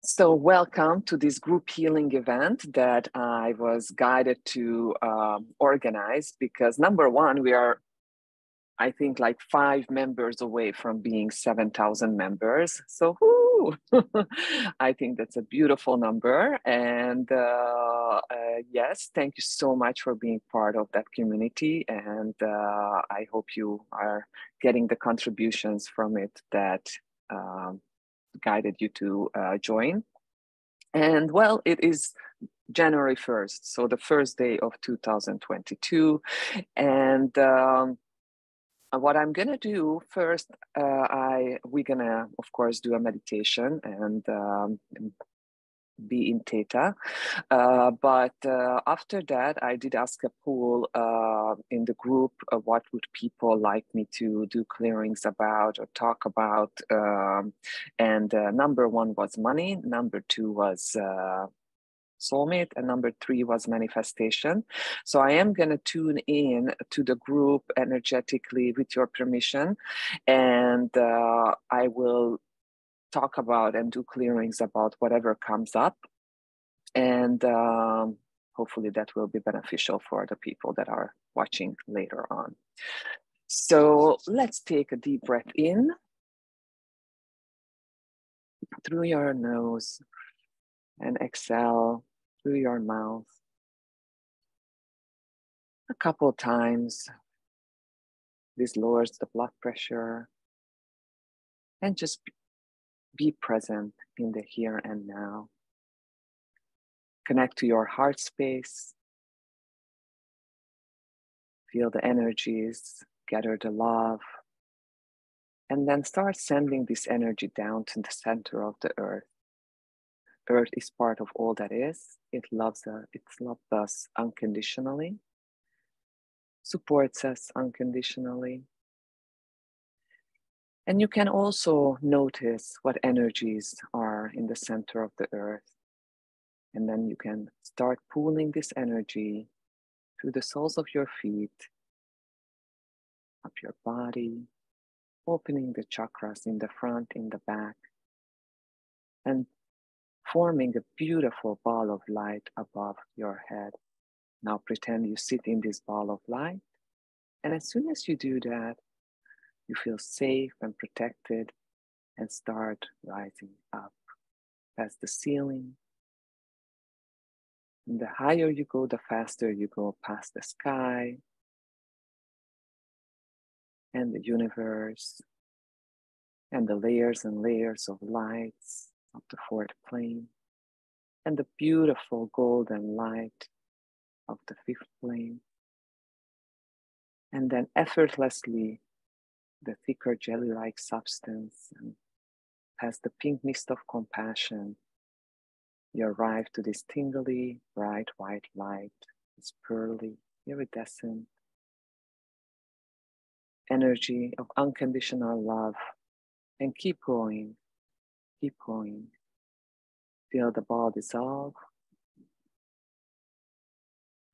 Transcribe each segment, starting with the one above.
So welcome to this group healing event that I was guided to organize because number one, we are, I think, like 5 members away from being 7,000 members. So I think that's a beautiful number. And yes, thank you so much for being part of that community. And I hope you are getting the contributions from it that guided you to join. And well, it is January 1st, so the first day of 2022. And what I'm gonna do first, we're gonna, of course, do a meditation and be in Theta. But after that, I did ask a poll in the group, what would people like me to do clearings about or talk about? And number 1 was money, number 2 was Soulmate, and number 3 was manifestation. So I am going to tune in to the group energetically with your permission, and I will talk about and do clearings about whatever comes up, and hopefully that will be beneficial for the people that are watching later on. So let's take a deep breath in through your nose and exhale through your mouth a couple of times. This lowers the blood pressure, and just be present in the here and now. Connect to your heart space. Feel the energies, gather the love, and then start sending this energy down to the center of the earth. Earth is part of all that is. It loves us unconditionally, supports us unconditionally. And you can also notice what energies are in the center of the earth. And then you can start pulling this energy through the soles of your feet, up your body, opening the chakras in the front, in the back, and forming a beautiful ball of light above your head. Now pretend you sit in this ball of light. And as soon as you do that, you feel safe and protected and start rising up past the ceiling. And the higher you go, the faster you go past the sky and the universe and the layers and layers of lights of the 4th plane and the beautiful golden light of the 5th plane. And then effortlessly, the thicker jelly-like substance, and past the pink mist of compassion, you arrive to this tingly, bright white light, this pearly, iridescent energy of unconditional love. And keep going, keep going. Feel the ball dissolve.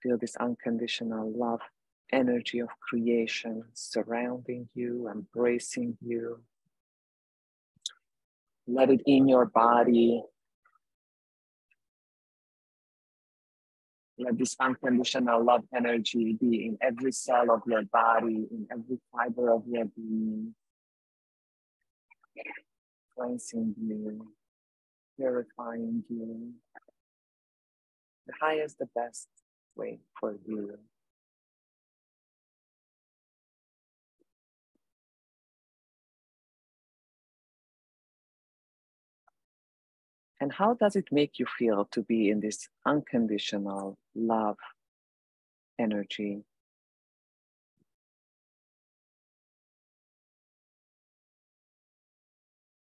Feel this unconditional love energy of creation surrounding you, embracing you. Let it in your body. Let this unconditional love energy be in every cell of your body, in every fiber of your being. Cleansing you, purifying you. The highest, the best way for you. And how does it make you feel to be in this unconditional love energy?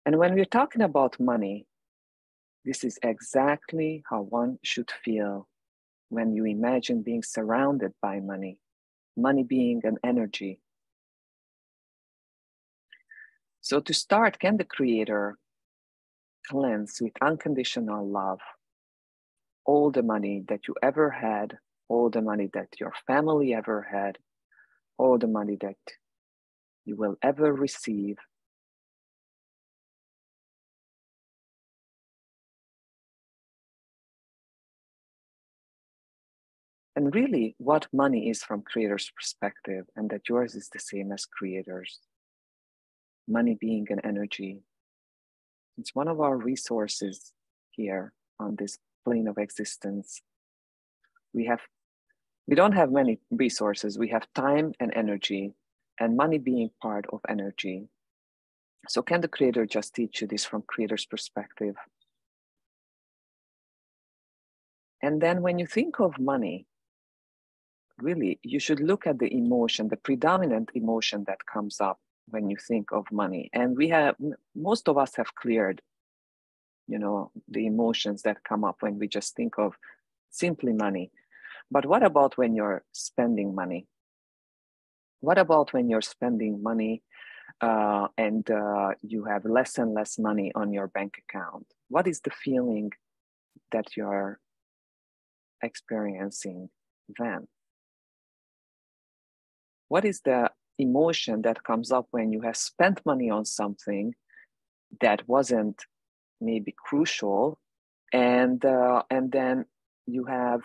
And when we're talking about money, this is exactly how one should feel when you imagine being surrounded by money, money being an energy. So to start, can the Creator cleanse with unconditional love all the money that you ever had, all the money that your family ever had, all the money that you will ever receive, And really what money is from creator's perspective, and that yours is the same as creators. Money being an energy. It's one of our resources here on this plane of existence. We don't have many resources. We have time and energy, and money being part of energy. So can the creator just teach you this from creator's perspective? And then when you think of money, really, you should look at the emotion, the predominant emotion that comes up when you think of money. And most of us have cleared, the emotions that come up when we just think of simply money. But what about when you're spending money? What about when you're spending money and you have less and less money on your bank account? What is the feeling that you're experiencing then? What is the emotion that comes up when you have spent money on something that wasn't maybe crucial, and then you have,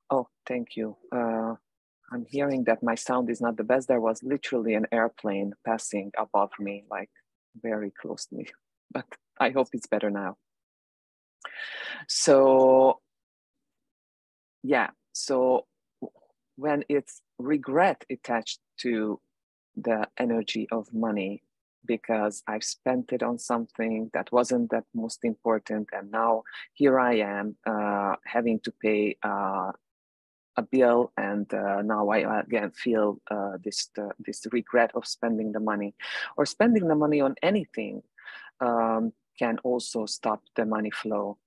oh, thank you. I'm hearing that my sound is not the best. There was literally an airplane passing above me, like very close to me, but I hope it's better now. So, yeah, so when it's regret attached to the energy of money, because I've spent it on something that wasn't that most important, and now here I am having to pay a bill, and now I again feel this regret of spending the money, or spending the money on anything can also stop the money flow.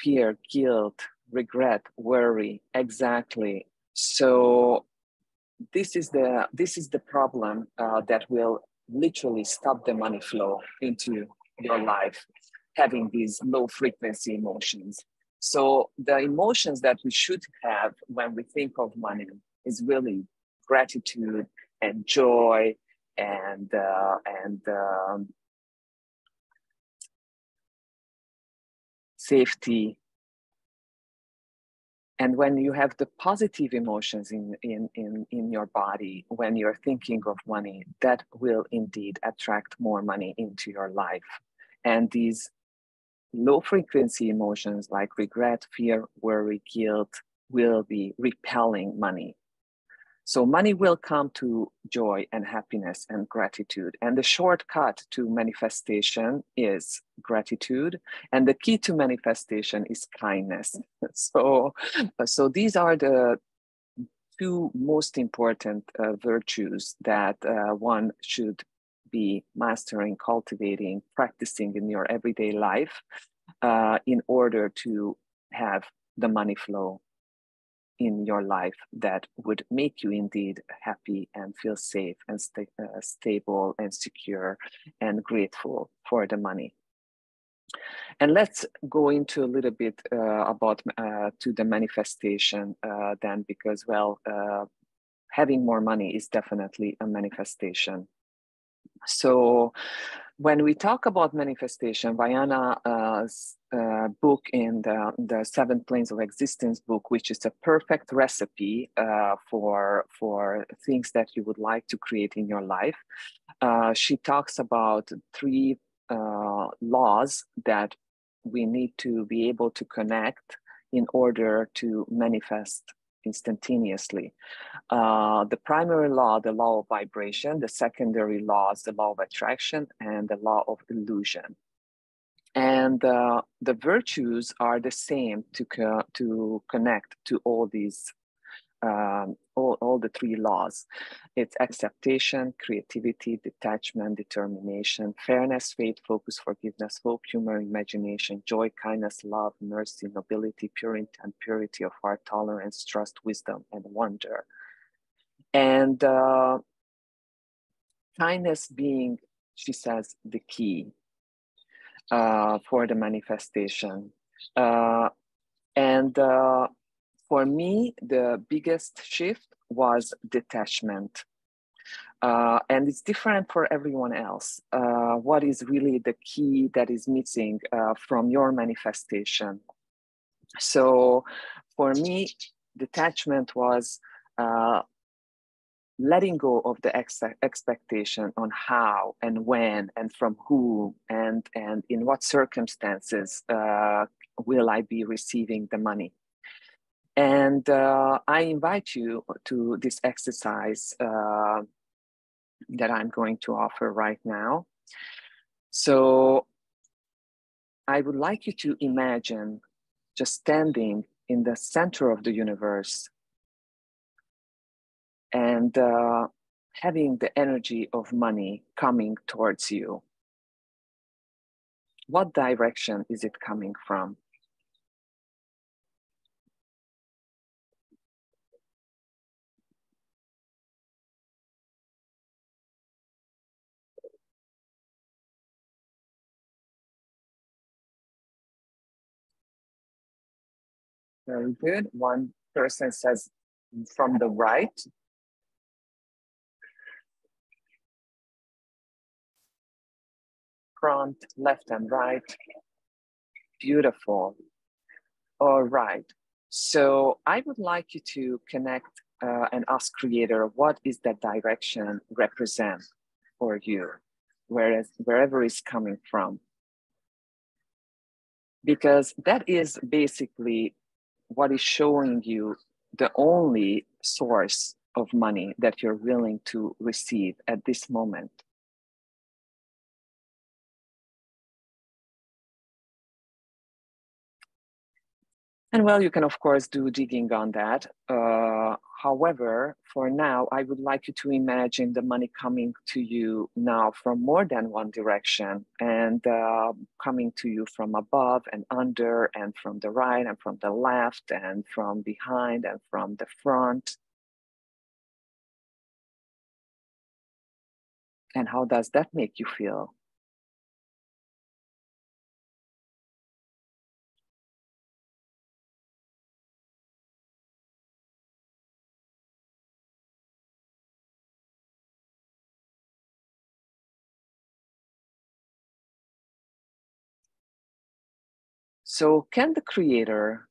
Fear, guilt, regret, worry, exactly. So this is the problem that will literally stop the money flow into your life, having these low frequency emotions. So the emotions that we should have when we think of money is really gratitude and joy and safety. And when you have the positive emotions in your body, when you're thinking of money, that will indeed attract more money into your life. And these low frequency emotions like regret, fear, worry, guilt will be repelling money. So money will come to joy and happiness and gratitude. And the shortcut to manifestation is gratitude. And the key to manifestation is kindness. So these are the two most important virtues that one should be mastering, cultivating, practicing in your everyday life in order to have the money flow in your life that would make you indeed happy and feel safe and stable and secure and grateful for the money. And let's go into a little bit about to the manifestation then, because having more money is definitely a manifestation. So when we talk about manifestation, Vajana's book in the 7 Planes of Existence book, which is a perfect recipe for things that you would like to create in your life, she talks about 3 laws that we need to be able to connect in order to manifest instantaneously. The primary law, the law of vibration, the secondary laws, the law of attraction, and the law of illusion. And the virtues are the same to connect to all these, all the 3 laws. It's acceptation, creativity, detachment, determination, fairness, faith, focus, forgiveness, hope, humor, imagination, joy, kindness, love, mercy, nobility, pure intent, purity of heart, tolerance, trust, wisdom, and wonder. And kindness being, she says, the key for the manifestation. And for me, the biggest shift was detachment. And it's different for everyone else. What is really the key that is missing from your manifestation? So for me, detachment was letting go of the expectation on how and when and from who and in what circumstances will I be receiving the money. And I invite you to this exercise that I'm going to offer right now. So I would like you to imagine just standing in the center of the universe and having the energy of money coming towards you. What direction is it coming from? Very good. One person says from the right. Front, left and right. Beautiful. All right. So I would like you to connect and ask Creator, what is that direction represent for you, wherever it's coming from? Because that is basically what is showing you the only source of money that you're willing to receive at this moment. And well, you can of course do digging on that. However, for now, I would like you to imagine the money coming to you now from more than one direction and coming to you from above and under and from the right and from the left and from behind and from the front. And how does that make you feel? So can the Creator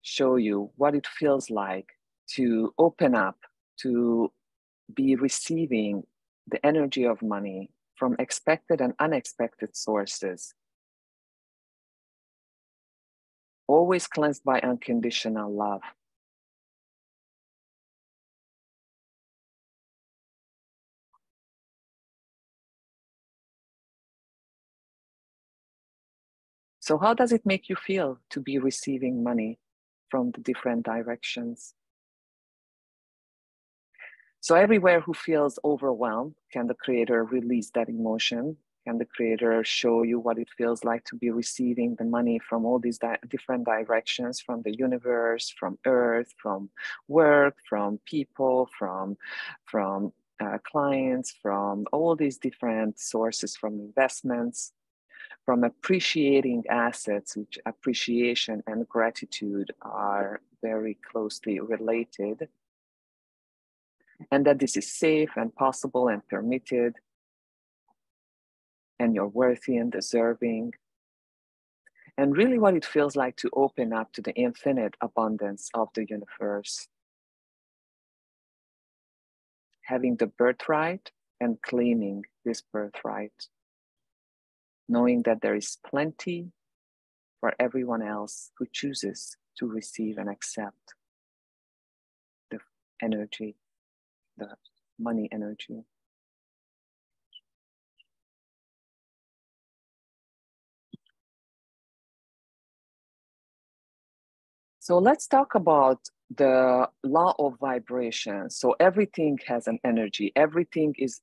show you what it feels like to open up, to be receiving the energy of money from expected and unexpected sources, always cleansed by unconditional love? So how does it make you feel to be receiving money from the different directions? So everywhere who feels overwhelmed, can the Creator release that emotion? Can the Creator show you what it feels like to be receiving the money from all these different directions, from the universe, from Earth, from work, from people, from clients, from all these different sources, from investments, from appreciating assets, which appreciation and gratitude are very closely related, and that this is safe and possible and permitted, and you're worthy and deserving. And really what it feels like to open up to the infinite abundance of the universe. Having the birthright and claiming this birthright. Knowing that there is plenty for everyone else who chooses to receive and accept the energy, the money energy. So let's talk about the law of vibration. So everything has an energy. Everything is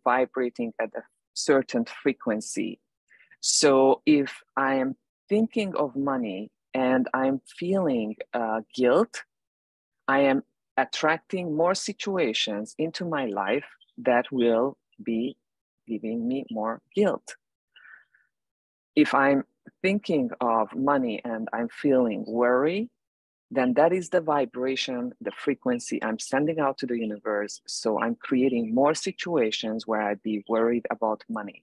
vibrating at a certain frequency. So if I am thinking of money and I'm feeling guilt, I am attracting more situations into my life that will be giving me more guilt. If I'm thinking of money and I'm feeling worry, then that is the vibration, the frequency I'm sending out to the universe. So I'm creating more situations where I'd be worried about money.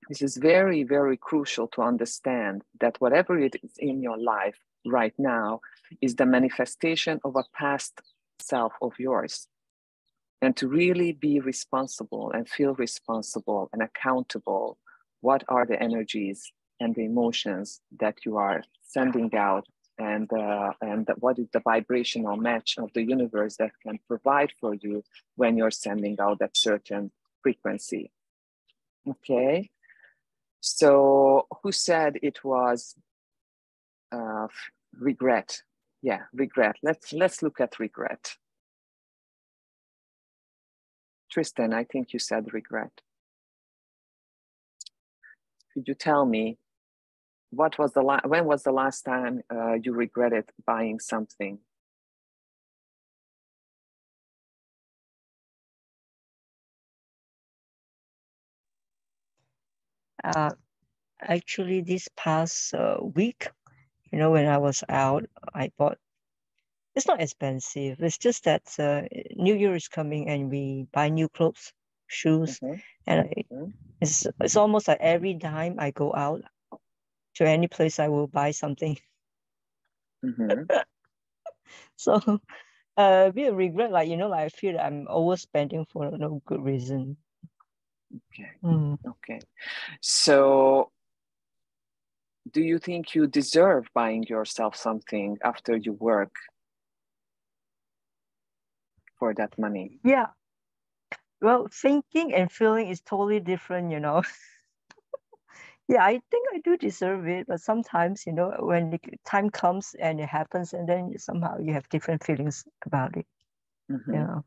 This is very, very crucial to understand that whatever it is in your life right now is the manifestation of a past self of yours. And to really be responsible and feel responsible and accountable, what are the energies and the emotions that you are sending out, and what is the vibrational match of the universe that can provide for you when you're sending out that certain frequency. Okay, so who said it was regret? Yeah, regret. Let's look at regret. Tristan, I think you said regret. Could you tell me when was the last time you regretted buying something? Actually, this past week, you know, when I was out, I bought. It's not expensive. It's just that New Year is coming and we buy new clothes, shoes, and it's almost like every time I go out to any place, I will buy something. So, be a regret, like, you know, like I feel that I'm overspending for no good reason. Okay. Okay. So, do you think you deserve buying yourself something after you work for that money? Yeah. Well, thinking and feeling is totally different, you know. Yeah, I think I do deserve it, but sometimes, you know, when the time comes and it happens, and then somehow you have different feelings about it. Yeah.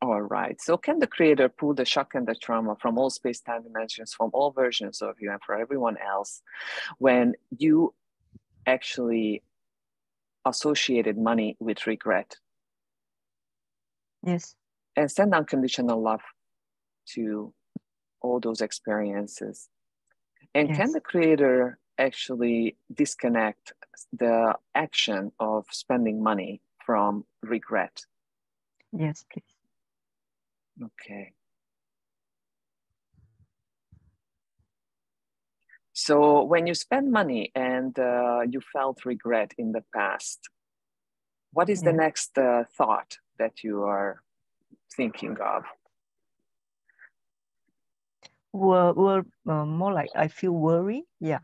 All right. So can the creator pull the shock and the trauma from all space-time dimensions, from all versions of you and for everyone else, when you actually associated money with regret? Yes. And send unconditional love to all those experiences. And can the creator actually disconnect the action of spending money from regret? Yes, please. Okay. So when you spend money and you felt regret in the past, what is the next thought that you are thinking of? Well, more like I feel worry. Yeah,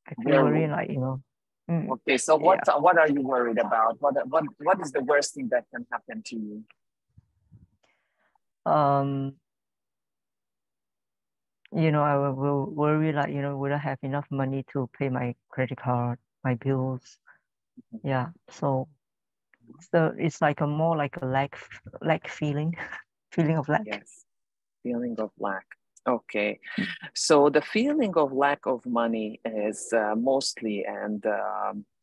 I feel worry, like, you know. Okay, so what are you worried about? What is the worst thing that can happen to you? You know, I will worry, like, you know, would I have enough money to pay my credit card, my bills? Yeah. So it's like a more like a lack feeling, feeling of lack. Yes, feeling of lack. Okay, so the feeling of lack of money is mostly and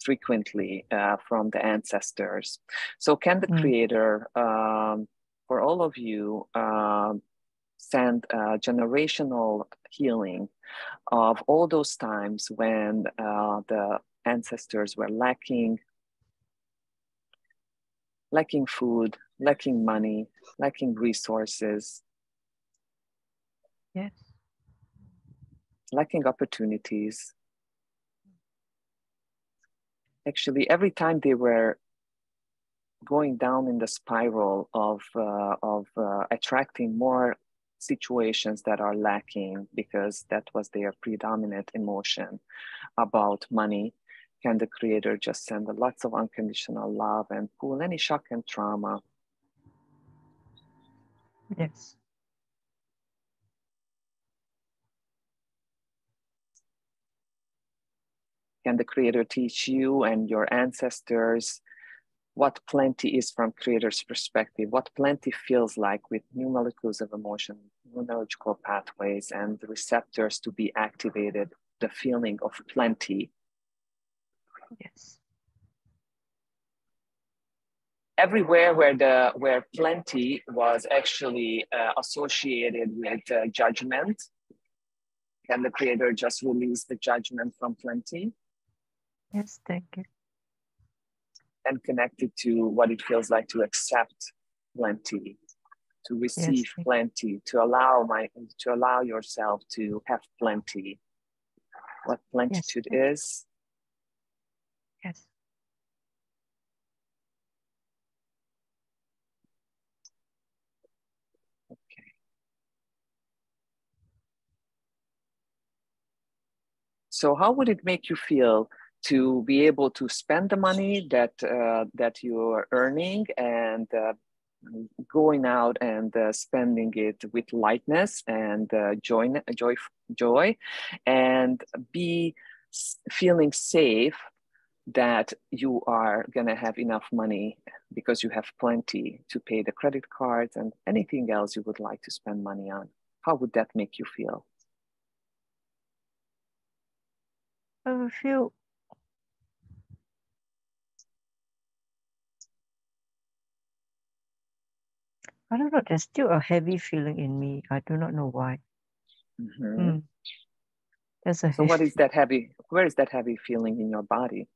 frequently from the ancestors. So can the creator, for all of you, send generational healing of all those times when the ancestors were lacking food, lacking money, lacking resources, Yes. lacking opportunities. Actually, every time they were going down in the spiral of attracting more situations that are lacking because that was their predominant emotion about money, can the creator just send lots of unconditional love and pull any shock and trauma? Yes. Can the creator teach you and your ancestors what plenty is from creator's perspective, what plenty feels like with new molecules of emotion, new neurological pathways and the receptors to be activated, the feeling of plenty? Yes. Everywhere where plenty was actually associated with judgment, can the creator just release the judgment from plenty? Yes, thank you. And connect it to what it feels like to accept plenty, to receive plenty, to allow yourself to have plenty. What plenitude is. Yes. Okay. So how would it make you feel to be able to spend the money that you are earning and going out and spending it with lightness and joy, and be feeling safe that you are going to have enough money because you have plenty to pay the credit cards and anything else you would like to spend money on? How would that make you feel? I feel I don't know, there's still a heavy feeling in me. I do not know why. Mm-hmm. There's a So what is that heavy? Where is that heavy feeling in your body?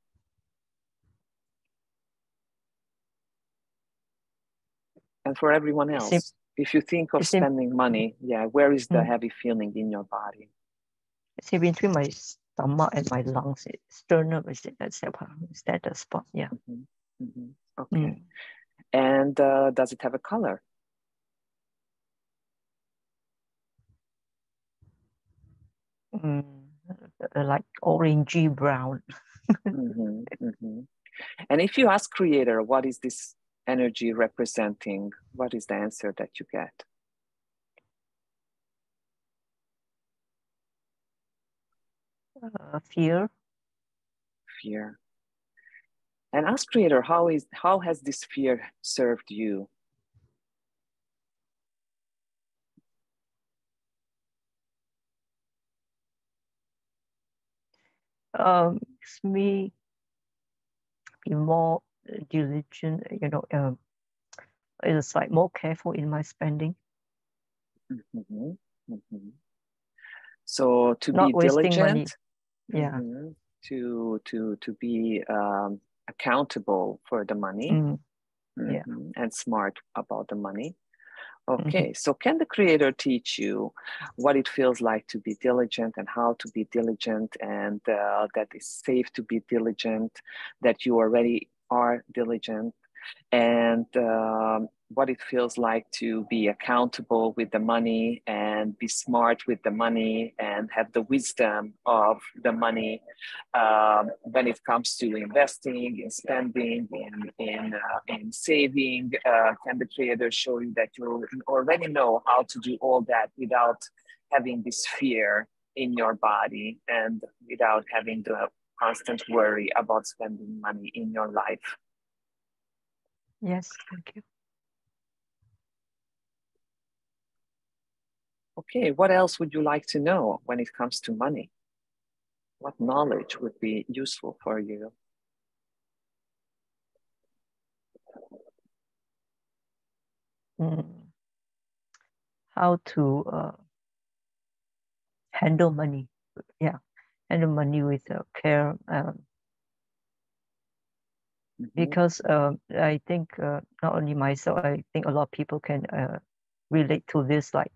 And for everyone else, if you think of spending money, yeah, where is the heavy feeling in your body? It's between my stomach and my lungs. Sternum, is that the spot? Yeah. Mm-hmm. Mm-hmm. Okay. And does it have a color? Like orangey brown. Mm-hmm. Mm-hmm. And if you ask Creator, what is this energy representing? What is the answer that you get? Fear. Fear. And ask Creator, how has this fear served you? Makes me be more diligent, it's like more careful in my spending. Mm-hmm. Mm-hmm. So to Not be wasting diligent, money. Yeah. mm-hmm, to be accountable for the money, yeah, and smart about the money. Okay, so can the Creator teach you what it feels like to be diligent and how to be diligent, and that it's safe to be diligent, that you already are diligent, and what it feels like to be accountable with the money and be smart with the money and have the wisdom of the money when it comes to investing, in spending, in saving? Can the Creator show you that you already know how to do all that without having this fear in your body and without having the constant worry about spending money in your life? Yes, thank you. Okay, what else would you like to know when it comes to money? What knowledge would be useful for you? How to handle money. Yeah, handle money with care. Because I think not only myself, I think a lot of people can relate to this. Like,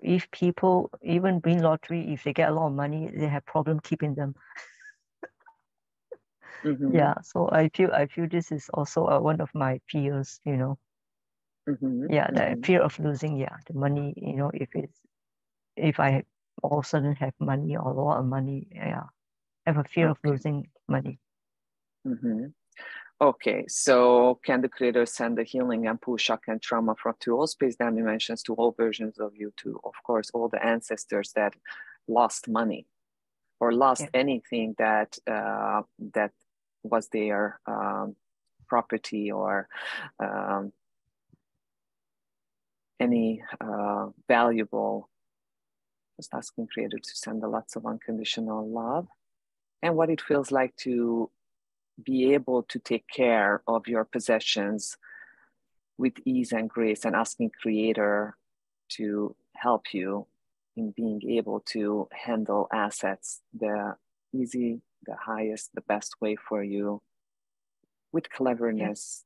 if people even win lottery, if they get a lot of money, they have problem keeping them. Yeah, so I feel this is also one of my fears. Yeah, the fear of losing. Yeah, the money. If I all of a sudden have money or a lot of money, yeah, I have a fear of losing money. Okay, so can the Creator send the healing and pull shock and trauma from to all space down dimensions, to all versions of you, to, of course, all the ancestors that lost money or lost anything that that was their property, or any valuable? Just asking Creator to send lots of unconditional love, and what it feels like to be able to take care of your possessions with ease and grace, and asking Creator to help you in being able to handle assets the easy, the highest, the best way for you, with cleverness,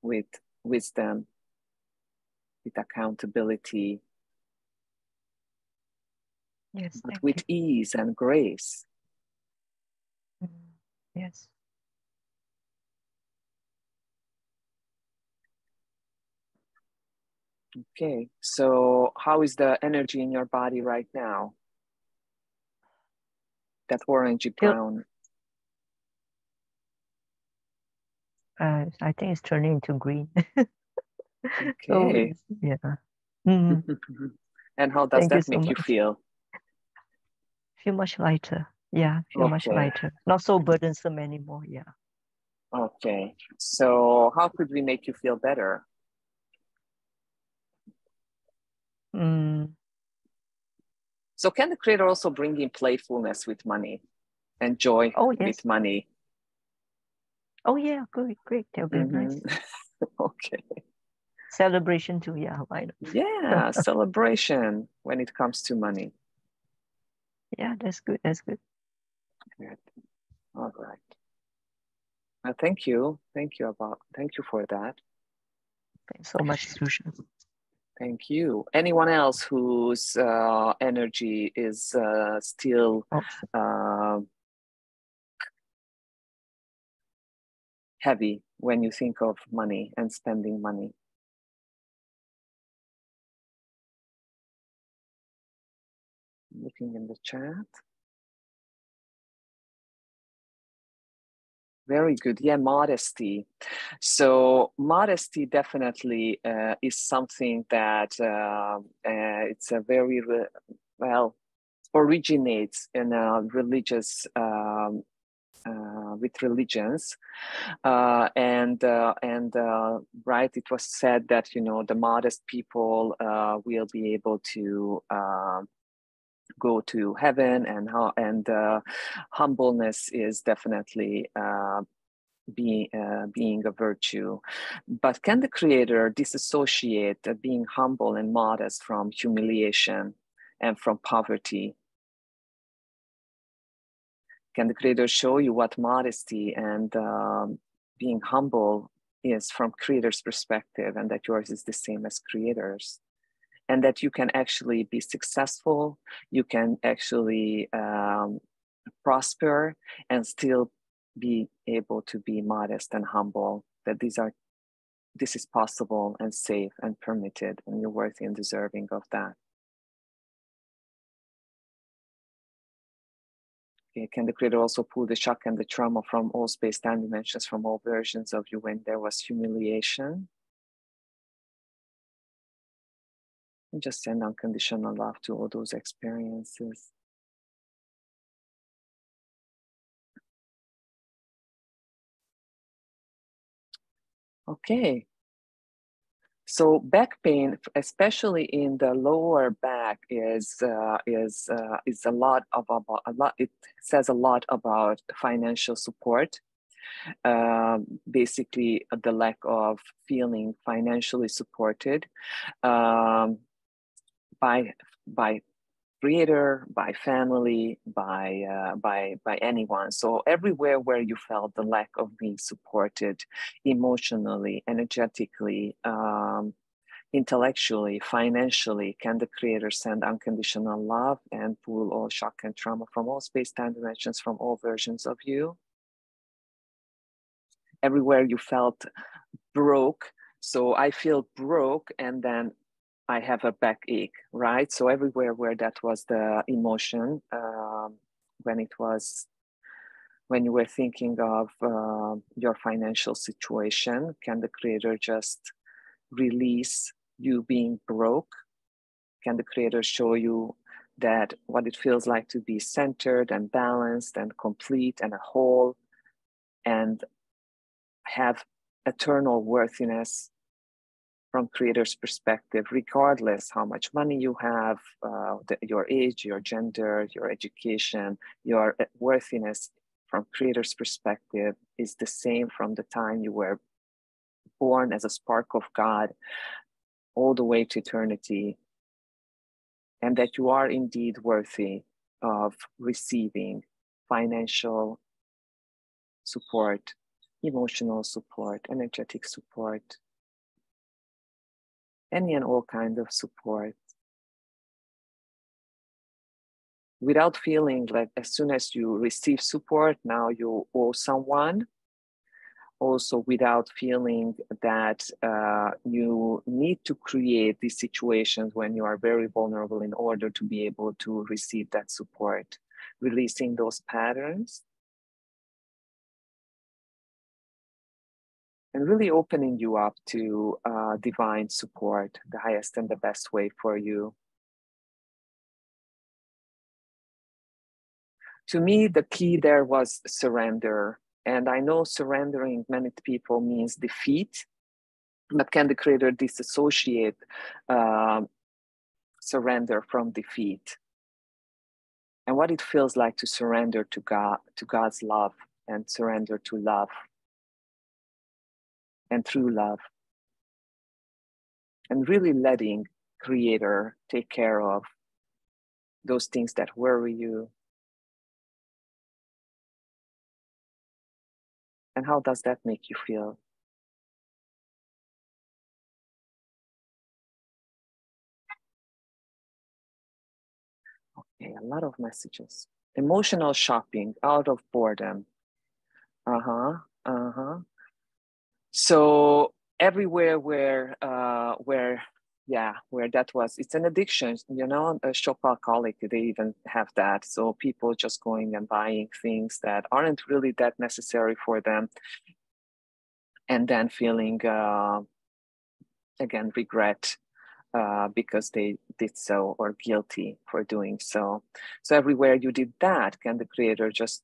with wisdom, with accountability, but with ease and grace. Yes. Okay, so how is the energy in your body right now? That orangey brown. I think it's turning into green. Okay. So, yeah. Mm. And how does Thank you that so make you much. feel? Feel much lighter. Yeah, feel much Okay. lighter. Not so burdensome anymore. Yeah. Okay. So how could we make you feel better? So can the creator also bring in playfulness with money and joy with money? Oh yeah, great. That would be nice. Okay. Celebration too, yeah. Why not? Yeah, celebration when it comes to money. Yeah, that's good. Good. All right. Thank you. Thank you for that. Thanks so much, zsuzsa. Thank you. Anyone else whose energy is still heavy when you think of money and spending money? Looking in the chat. Very good. Yeah, modesty. So modesty definitely is something that it's a very, originates in a religious, with religions. And right, it was said that, the modest people will be able to go to heaven, and humbleness is definitely being a virtue. But can the creator disassociate being humble and modest from humiliation and from poverty? Can the creator show you what modesty and being humble is from creator's perspective, and that yours is the same as creator's? And that you can actually be successful, you can actually prosper, and still be able to be modest and humble, that this is possible and safe and permitted, and you're worthy and deserving of that. Okay, can the creator also pull the shock and the trauma from all space, time, dimensions, from all versions of you when there was humiliation? And just send unconditional love to all those experiences. Okay. So back pain, especially in the lower back, is a lot of about a lot. It says a lot about financial support. Basically, the lack of feeling financially supported by creator, by family, by anyone. So everywhere where you felt the lack of being supported emotionally, energetically, intellectually, financially, can the creator send unconditional love and pull all shock and trauma from all space-time dimensions, from all versions of you? Everywhere you felt broke, so I feel broke and then I have a backache, right? So everywhere where that was the emotion, when you were thinking of your financial situation, can the creator just release you being broke? Can the creator show you that what it feels like to be centered and balanced and complete and a whole, and have eternal worthiness from creator's perspective, regardless how much money you have, your age, your gender, your education, your worthiness from creator's perspective is the same from the time you were born as a spark of God all the way to eternity, and that you are indeed worthy of receiving financial support, emotional support, energetic support, any and all kind of support, without feeling like as soon as you receive support, now you owe someone, Also without feeling that you need to create these situations when you are very vulnerable in order to be able to receive that support, releasing those patterns and really opening you up to divine support, the highest and the best way for you. To me, the key there was surrender. And I know surrendering many people means defeat, but can the creator disassociate surrender from defeat? And what it feels like to surrender to God, to God's love, and surrender to love and through love. And really letting creator take care of those things that worry you. And how does that make you feel? Okay, a lot of messages. Emotional shopping out of boredom. So everywhere where that was, it's an addiction, you know, a shopaholic, they even have that. So people just going and buying things that aren't really that necessary for them, and then feeling again regret because they did so, or guilty for doing so. So everywhere you did that, can the creator just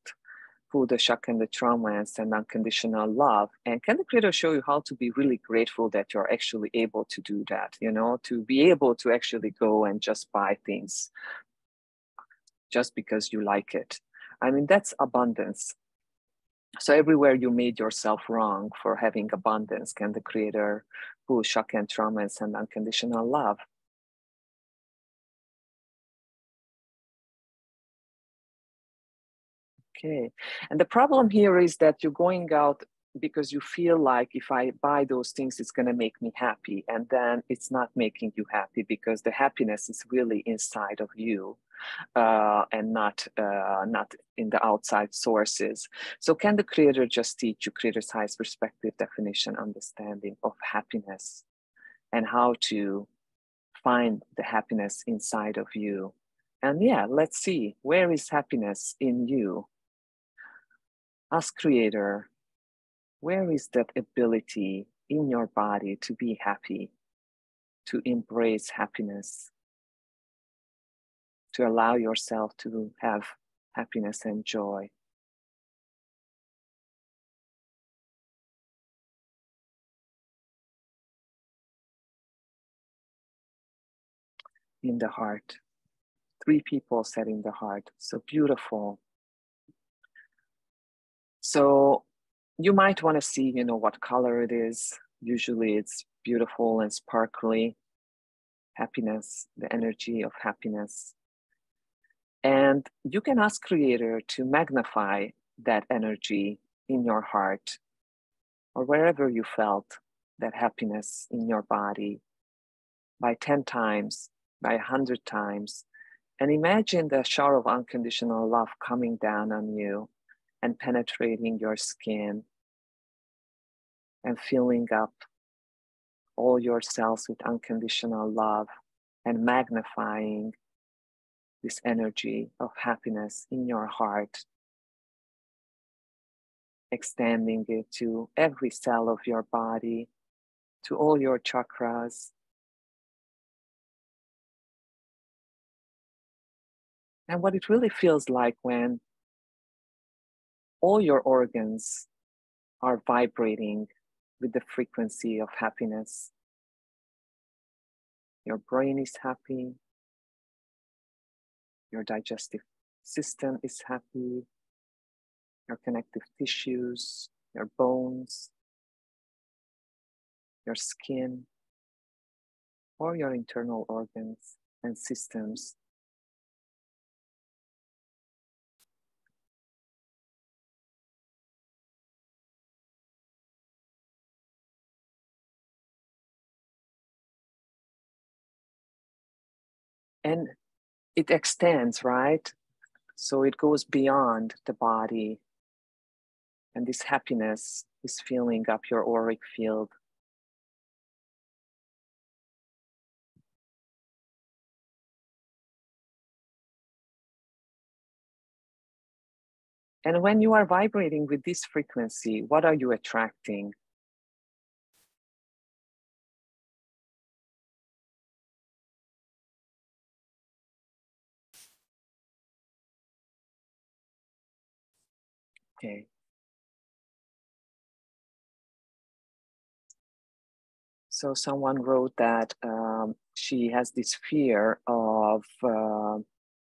pull the shock and the trauma and send unconditional love? And can the creator show you how to be really grateful that you're actually able to do that, you know, to be able to actually go and just buy things just because you like it. I mean, that's abundance. So everywhere you made yourself wrong for having abundance, can the creator pull shock and trauma and send unconditional love? Okay. And the problem here is that you're going out because you feel like if I buy those things, it's going to make me happy. And then it's not making you happy because the happiness is really inside of you and not in the outside sources. So can the creator just teach you creator's highest perspective, definition, understanding of happiness and how to find the happiness inside of you? And yeah, let's see, where is happiness in you? Ask creator, where is that ability in your body to be happy, to embrace happiness, to allow yourself to have happiness and joy? In the heart. 3 people said in the heart. So beautiful. So you might want to see, you know, what color it is. Usually it's beautiful and sparkly. Happiness, the energy of happiness. And you can ask creator to magnify that energy in your heart or wherever you felt that happiness in your body by 10 times, by 100 times. And imagine the shower of unconditional love coming down on you and penetrating your skin and filling up all your cells with unconditional love and magnifying this energy of happiness in your heart, extending it to every cell of your body, to all your chakras. And what it really feels like when all your organs are vibrating with the frequency of happiness. Your brain is happy. Your digestive system is happy. Your connective tissues, your bones, your skin, or your internal organs and systems. And it extends, right? So it goes beyond the body. And this happiness is filling up your auric field. And when you are vibrating with this frequency, what are you attracting? Okay. So someone wrote that she has this fear of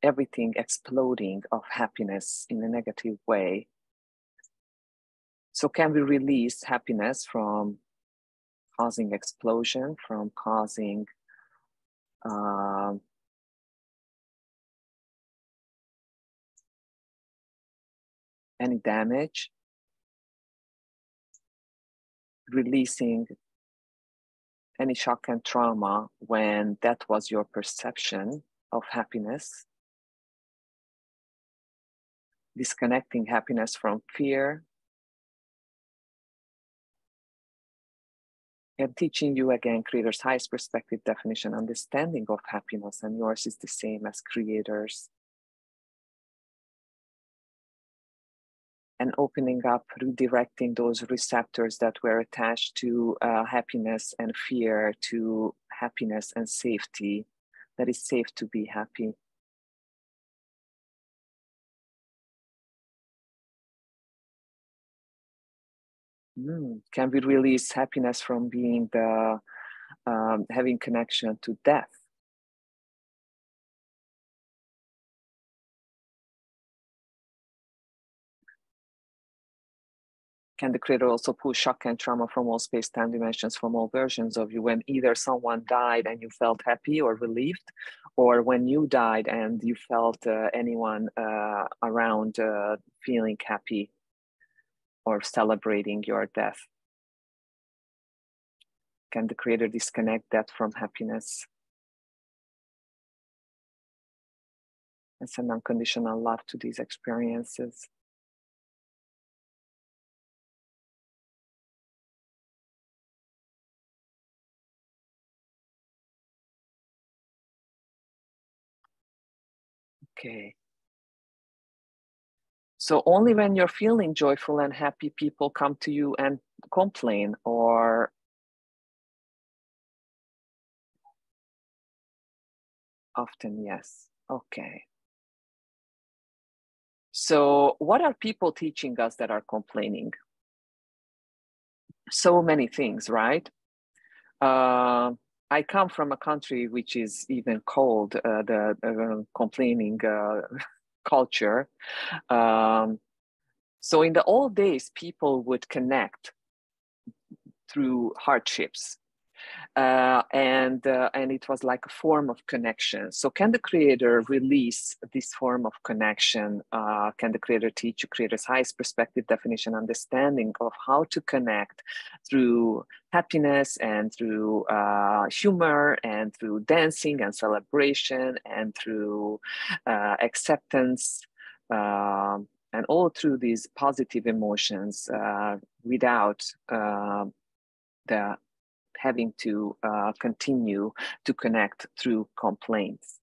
everything exploding of happiness in a negative way. So can we release happiness from causing explosion, from causing any damage, releasing any shock and trauma when that was your perception of happiness, disconnecting happiness from fear, and teaching you again Creator's highest perspective definition, understanding of happiness, and yours is the same as Creator's. And opening up, redirecting those receptors that were attached to happiness and fear to happiness and safety, that it's safe to be happy. Can we release happiness from being the having connection to death? Can the Creator also pull shock and trauma from all space-time dimensions, from all versions of you, when either someone died and you felt happy or relieved, or when you died and you felt anyone around feeling happy or celebrating your death? Can the Creator disconnect that from happiness and send unconditional love to these experiences? Okay. So only when you're feeling joyful and happy, people come to you and complain, or often, yes. Okay. So what are people teaching us that are complaining? So many things, right? I come from a country which is even called the complaining culture. So in the old days, people would connect through hardships. And it was like a form of connection. So can the Creator release this form of connection? Can the Creator teach you Creator's highest perspective definition, understanding of how to connect through happiness and through humor and through dancing and celebration and through acceptance, and all through these positive emotions without the having to continue to connect through complaints.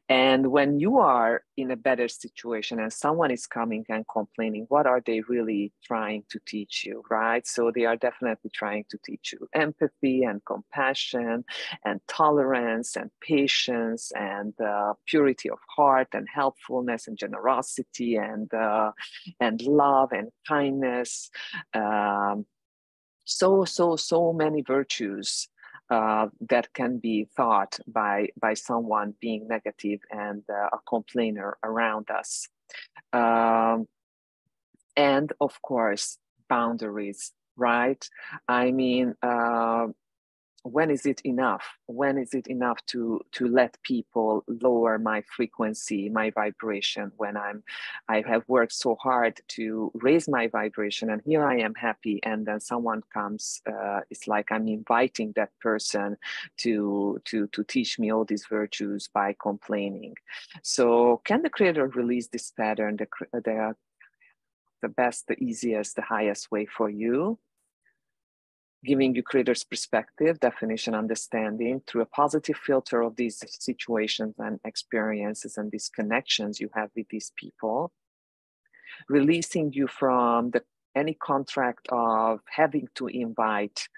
And when you are in a better situation and someone is coming and complaining, what are they really trying to teach you, right? So they are definitely trying to teach you empathy and compassion and tolerance and patience and purity of heart and helpfulness and generosity and love and kindness. So many virtues that can be thought by someone being negative and a complainer around us. And of course, boundaries, right? I mean, when is it enough? When is it enough to let people lower my frequency, my vibration, when I have worked so hard to raise my vibration, and here I am happy, and then someone comes, it's like I'm inviting that person to teach me all these virtues by complaining. So can the Creator release this pattern, the the best, the easiest, the highest way for you, giving you creator's perspective, definition, understanding through a positive filter of these situations and experiences and these connections you have with these people, releasing you from any contract of having to invite,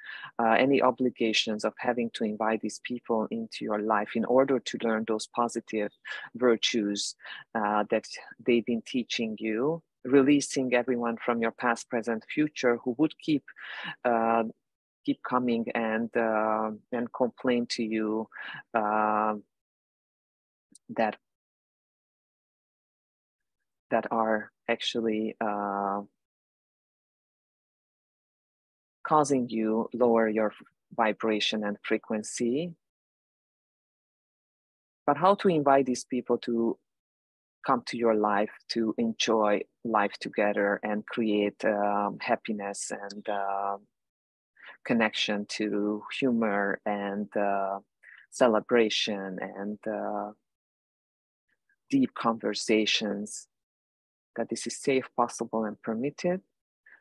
any obligations of having to invite these people into your life in order to learn those positive virtues that they've been teaching you, releasing everyone from your past, present, future who would keep coming and complain to you that are actually causing you lower your vibration and frequency. But how to invite these people to come to your life, to enjoy life together and create happiness and connection to humor and celebration and deep conversations, that this is safe, possible, and permitted,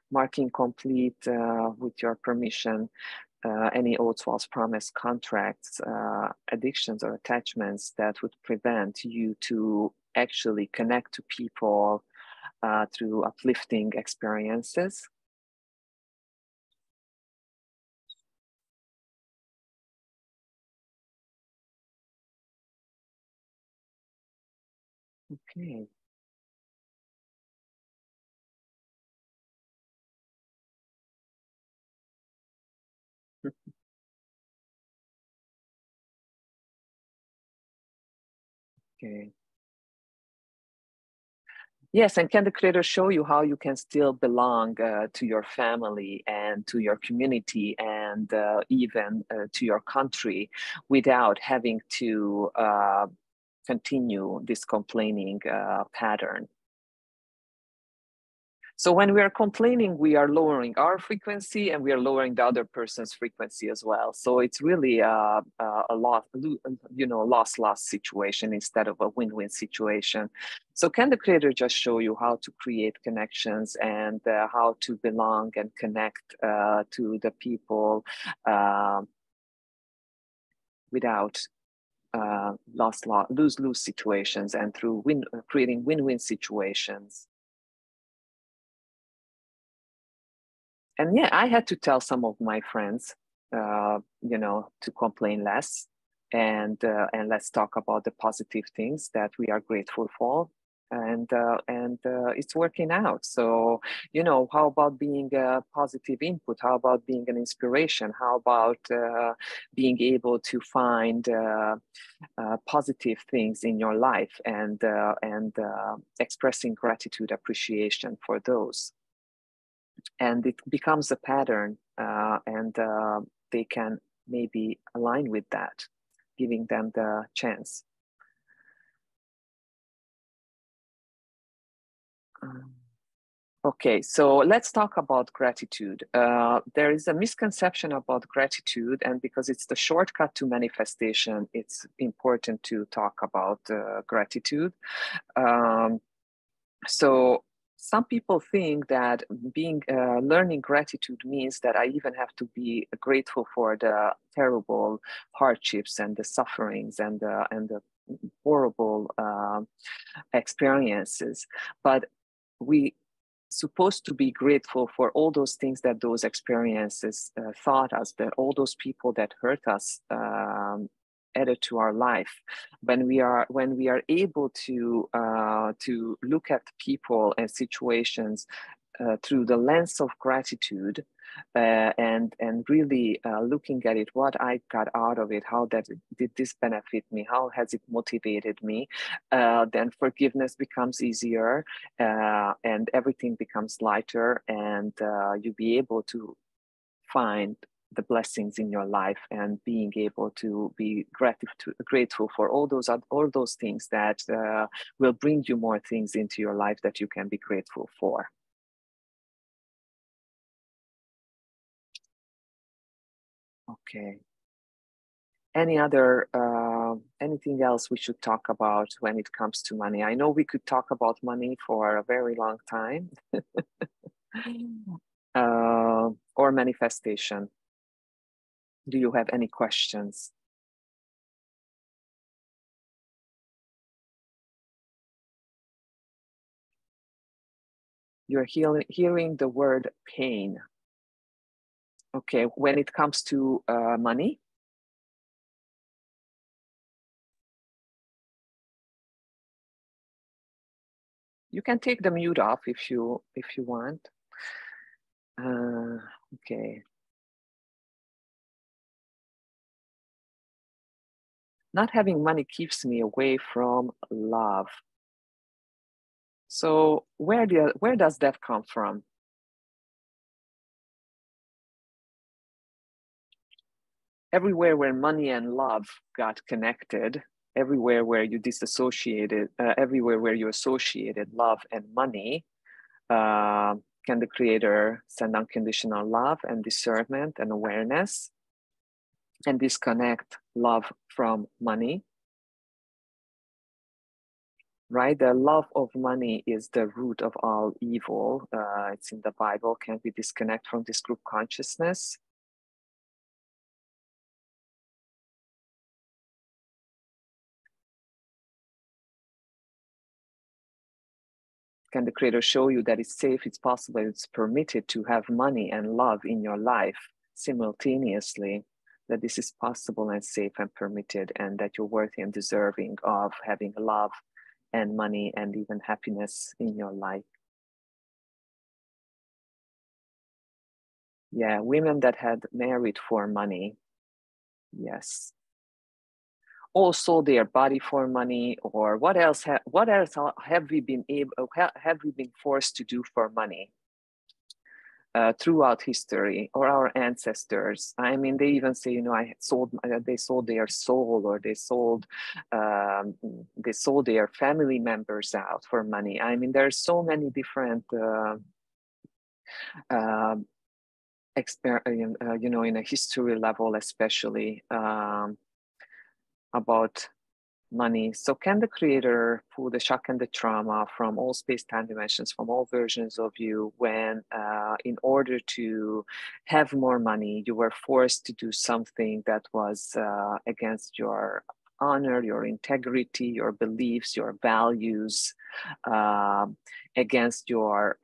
marking complete with your permission any old false promise contracts, addictions or attachments that would prevent you to actually connect to people through uplifting experiences. Okay. Okay. Yes, and can the creator show you how you can still belong to your family and to your community and even to your country without having to continue this complaining pattern? So when we are complaining, we are lowering our frequency and we are lowering the other person's frequency as well. So it's really a loss-loss situation instead of a win-win situation. So can the creator just show you how to create connections and how to belong and connect to the people without lose-lose situations and through creating win-win situations? And yeah, I had to tell some of my friends, to complain less and let's talk about the positive things that we are grateful for. And it's working out. So, how about being a positive input? How about being an inspiration? How about being able to find positive things in your life and expressing gratitude, appreciation for those? And it becomes a pattern and they can maybe align with that, giving them the chance. Okay, so let's talk about gratitude. There is a misconception about gratitude, and because it's the shortcut to manifestation, it's important to talk about gratitude. So some people think that learning gratitude means that I even have to be grateful for the terrible hardships and the sufferings and the horrible experiences, but we supposed to be grateful for all those things that those experiences taught us, that all those people that hurt us added to our life. When we are able to look at people and situations through the lens of gratitude and really looking at it, what I got out of it, how did this benefit me, how has it motivated me, then forgiveness becomes easier and everything becomes lighter, and you'll be able to find the blessings in your life and being able to be grateful for all those things that will bring you more things into your life that you can be grateful for. Okay. Any other, anything else we should talk about when it comes to money? I know we could talk about money for a very long time. Or manifestation. Do you have any questions? You're hearing the word pain. Okay, when it comes to money, you can take the mute off if you want. Okay. Not having money keeps me away from love. So where does that come from? Everywhere where money and love got connected, everywhere where you disassociated, everywhere where you associated love and money, can the Creator send unconditional love and discernment and awareness and disconnect love from money? Right? The love of money is the root of all evil. It's in the Bible. Can we disconnect from this group consciousness? Can the Creator show you that it's safe, it's possible, it's permitted to have money and love in your life simultaneously, that this is possible and safe and permitted, and that you're worthy and deserving of having love and money and even happiness in your life? Yeah, women that had married for money, yes. All sold their body for money, or what else have we been forced to do for money throughout history, or our ancestors? I mean, they even say, they sold their soul, or they sold their family members out for money. I mean, there's so many different in a history level, especially about money. So can the Creator pull the shock and the trauma from all space-time dimensions, from all versions of you, when in order to have more money, you were forced to do something that was against your honor, your integrity, your beliefs, your values, against your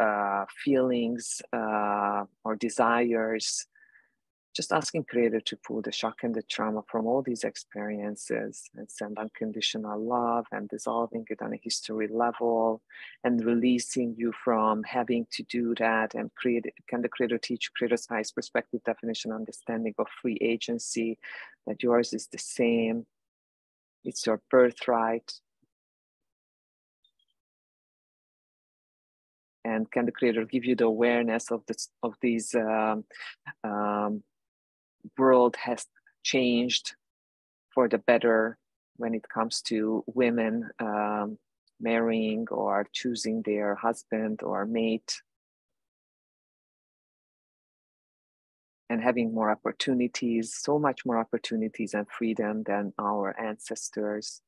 feelings or desires? Just asking Creator to pull the shock and the trauma from all these experiences and send unconditional love, and dissolving it on a history level and releasing you from having to do that. And can the Creator teach Creator's highest perspective, definition, understanding of free agency, that yours is the same. It's your birthright. And can the Creator give you the awareness of these world has changed for the better when it comes to women marrying or choosing their husband or mate, and having more opportunities, so much more opportunities and freedom than our ancestors.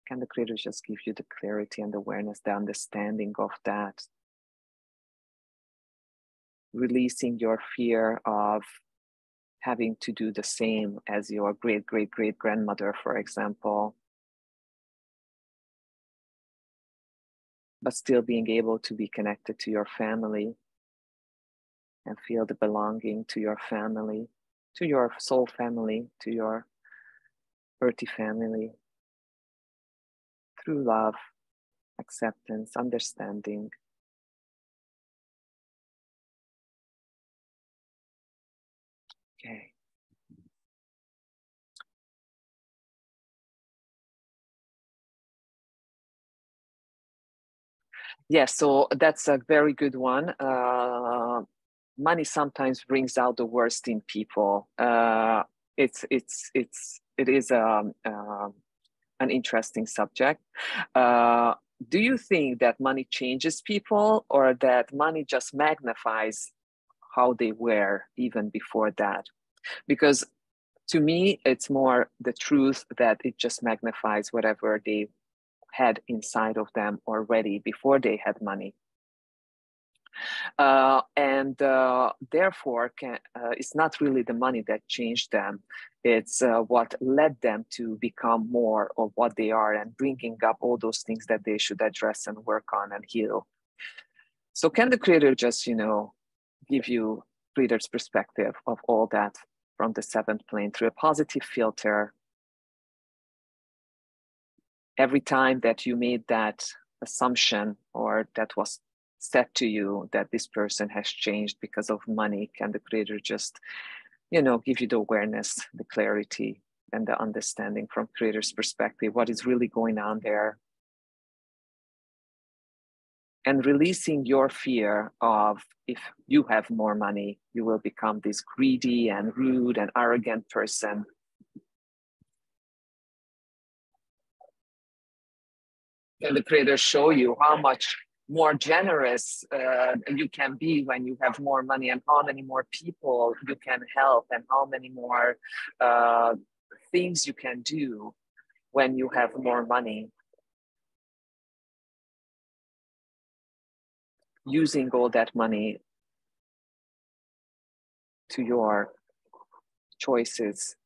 Can the Creator just give you the clarity and awareness, the understanding of that? Releasing your fear of having to do the same as your great-great-great-grandmother, for example, but still being able to be connected to your family and feel the belonging to your family, to your soul family, to your earthy family, through love, acceptance, understanding. Okay. Yeah, so that's a very good one. Money sometimes brings out the worst in people. It is an interesting subject. Do you think that money changes people, or that money just magnifies how they were even before that? Because To me, it's more the truth that it just magnifies whatever they had inside of them already before they had money. Therefore, it's not really the money that changed them. It's what led them to become more of what they are and bringing up all those things that they should address and work on and heal. So can the Creator just, give you Creator's perspective of all that from the seventh plane through a positive filter? Every time that you made that assumption or that was said to you that this person has changed because of money, can the Creator just, give you the awareness, the clarity, and the understanding from Creator's perspective, what is really going on there? And releasing your fear of, if you have more money, you will become this greedy and rude and arrogant person. Can the Creator show you how much more generous you can be when you have more money, and how many more people you can help, and how many more things you can do when you have more money, using all that money to your choices,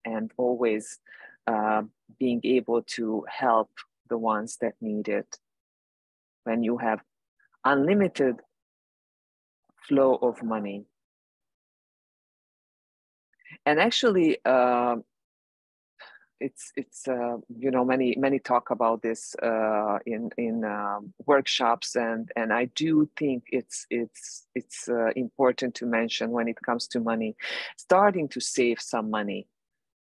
and always being able to help the ones that need it. When you have unlimited flow of money. And actually, it's many talk about this in workshops, and I do think it's important to mention when it comes to money, starting to save some money.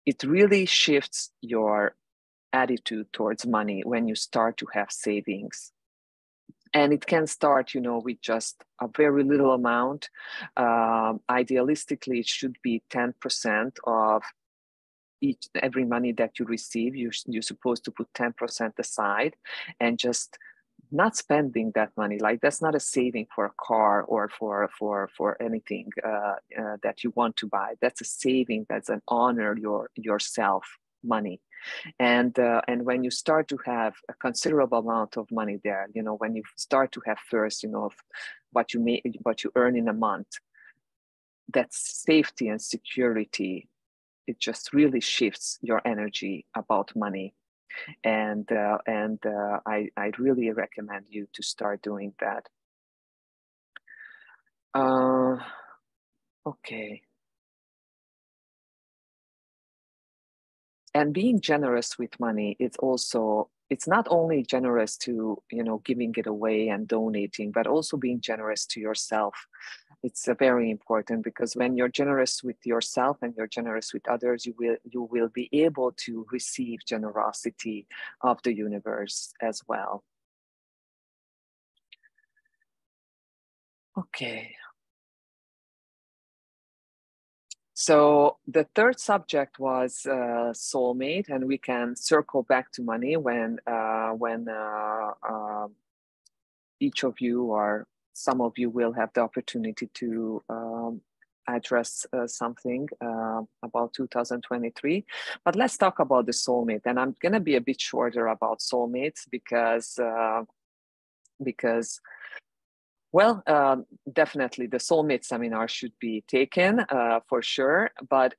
It really shifts your attitude towards money when you start to have savings. And it can start, with just a very little amount. Idealistically, it should be 10% of every money that you receive. You're supposed to put 10% aside, and just not spending that money. Like, that's not a saving for a car or for anything that you want to buy. That's a saving. That's an honor yourself money. And when you start to have a considerable amount of money there, when you start to have first, what you earn in a month, that's safety and security. It just really shifts your energy about money. And I'd really recommend you to start doing that. Okay. And being generous with money, it's not only generous to, giving it away and donating, but also being generous to yourself. It's very important, because when you're generous with yourself and you're generous with others, you will be able to receive generosity of the universe as well. Okay. So the third subject was soulmate, and we can circle back to money when each of you or some of you will have the opportunity to address something about 2023. But let's talk about the soulmate, and I'm going to be a bit shorter about soulmates because well, definitely the soulmate seminar should be taken for sure. But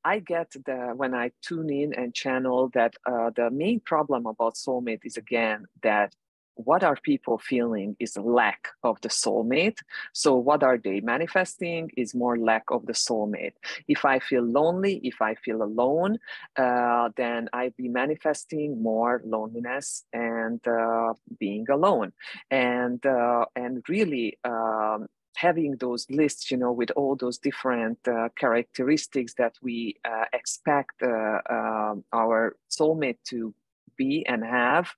I get when I tune in and channel that the main problem about soulmate is, again, that what are people feeling is lack of the soulmate. So what are they manifesting is more lack of the soulmate. If I feel lonely, if I feel alone, then I'd be manifesting more loneliness and being alone. And really having those lists, with all those different characteristics that we expect our soulmate to be and have.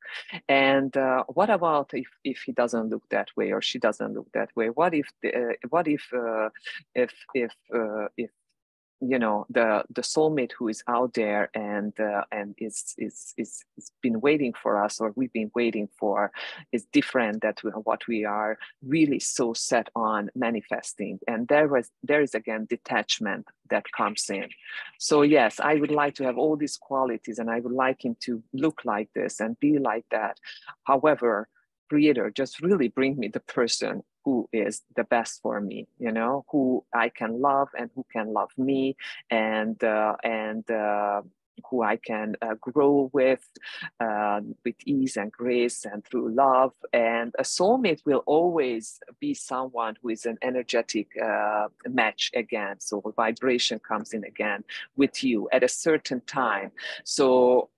And what about if he doesn't look that way or she doesn't look that way? What if you know, the soulmate who is out there and is been waiting for us, or we've been waiting for, is different than what we are really so set on manifesting. And there is again detachment that comes in. So yes, I would like to have all these qualities, and I would like him to look like this and be like that. However, Creator, just really bring me the person who is the best for me, you know, who I can love and who can love me, and who I can grow with ease and grace and through love. And a soulmate will always be someone who is an energetic match again. So vibration comes in again with you at a certain time. So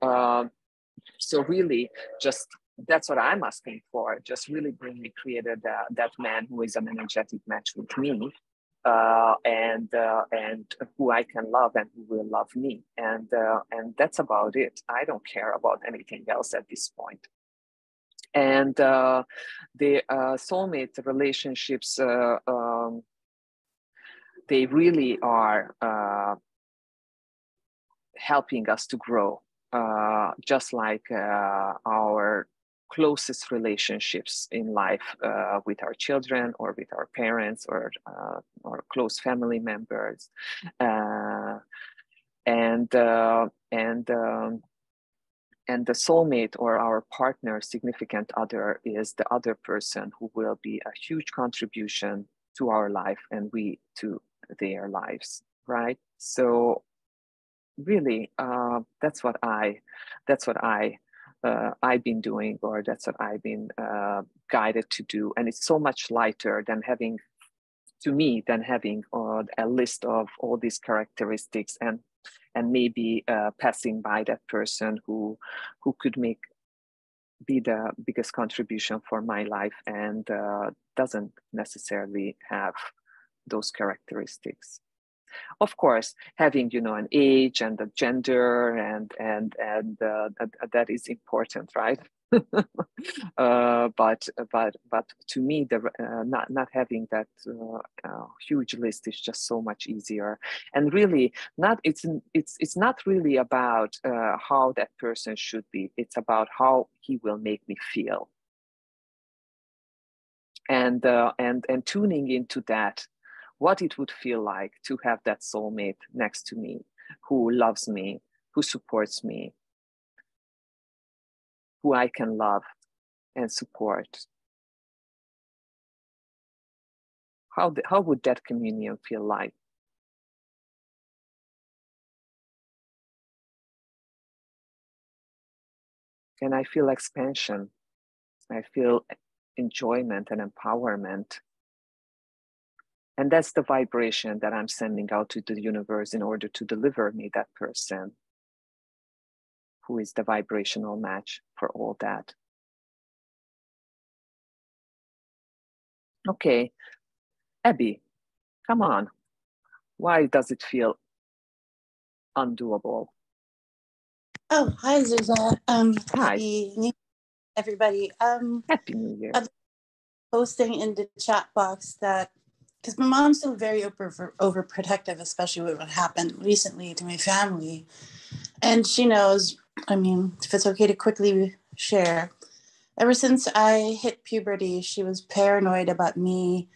really just, that's what I'm asking for. Just really bring me, Creator, that man who is an energetic match with me, and who I can love and who will love me, and that's about it. I don't care about anything else at this point. And the soulmate relationships, they really are helping us to grow, just like our closest relationships in life, with our children or with our parents or close family members, and the soulmate, or our partner, significant other, is the other person who will be a huge contribution to our life and we to their lives, right? So really, that's what I've been doing, or that's what I've been guided to do. And it's so much lighter than having, to me, than having a list of all these characteristics and maybe passing by that person who could be the biggest contribution for my life and doesn't necessarily have those characteristics. Of course, having, you know, an age and a gender and that is important, right? But to me, not having that huge list is just so much easier. And really, it's not really about how that person should be. It's about how he will make me feel. And tuning into that, what it would feel like to have that soulmate next to me, who loves me, who supports me, who I can love and support. How would that communion feel like? And I feel expansion. I feel enjoyment and empowerment. And that's the vibration that I'm sending out to the universe in order to deliver me that person who is the vibrational match for all that. Okay, Abby, come on. Why does it feel undoable? Oh, hi, Zsuzsa. Hi. Happy New Year, everybody. Happy New Year. I'm posting in the chat box that, because my mom's still very overprotective, especially with what happened recently to my family. And she knows, I mean, if it's okay to quickly share, ever since I hit puberty, she was paranoid about me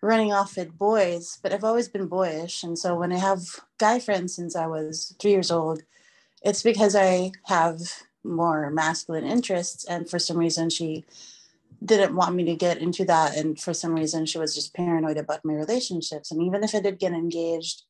running off with boys, but I've always been boyish. And so when I have guy friends since I was 3 years old, it's because I have more masculine interests. And for some reason, she didn't want me to get into that. And for some reason, she was just paranoid about my relationships. And even if I did get engaged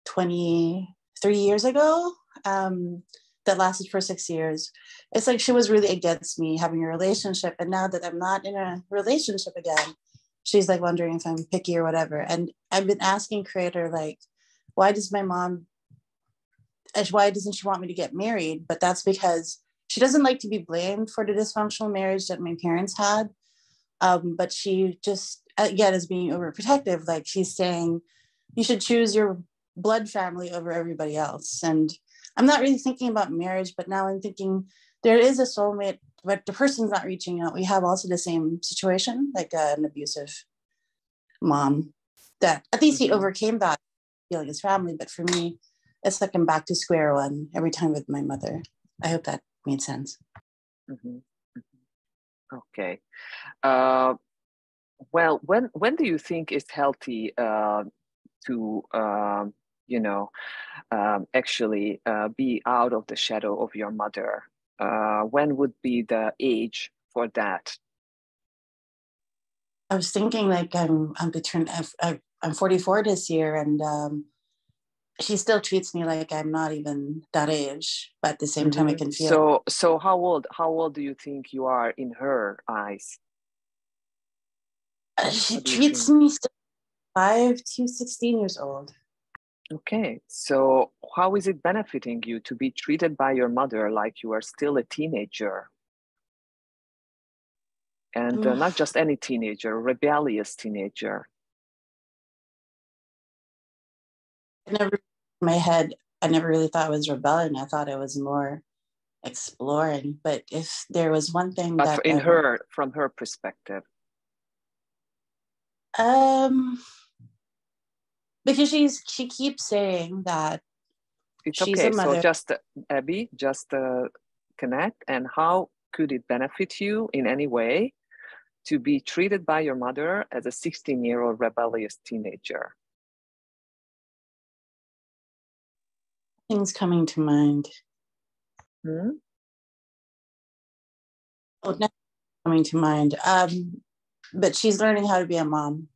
23 years ago, that lasted for 6 years, it's like she was really against me having a relationship. And now that I'm not in a relationship again, she's like wondering if I'm picky or whatever. And I've been asking Creator, like, why doesn't she want me to get married? But that's because she doesn't like to be blamed for the dysfunctional marriage that my parents had. But she just, again, is being overprotective. Like, she's saying, you should choose your blood family over everybody else. And I'm not really thinking about marriage, but now I'm thinking there is a soulmate, but the person's not reaching out. We have also the same situation, like an abusive mom, that at least he overcame that. feeling as family, but for me, it's like I'm back to square one every time with my mother. I hope that made sense. Mm-hmm. Okay. Well, when do you think it's healthy to actually be out of the shadow of your mother? When would be the age for that? I was thinking like I'm 44 this year, and she still treats me like I'm not even that age, but at the same time I can feel. So how old do you think you are in her eyes? She treats me still 5 to 16 years old. Okay, so how is it benefiting you to be treated by your mother like you are still a teenager? And not just any teenager, rebellious teenager. In my head, I never really thought it was rebellion. I thought it was more exploring. But if there was one thing But that from her perspective. Because she keeps saying that it's she's okay. a mother. So just Abby, just connect. And how could it benefit you in any way to be treated by your mother as a 16-year-old rebellious teenager? Things coming to mind. Oh, nothing coming to mind. But she's learning how to be a mom.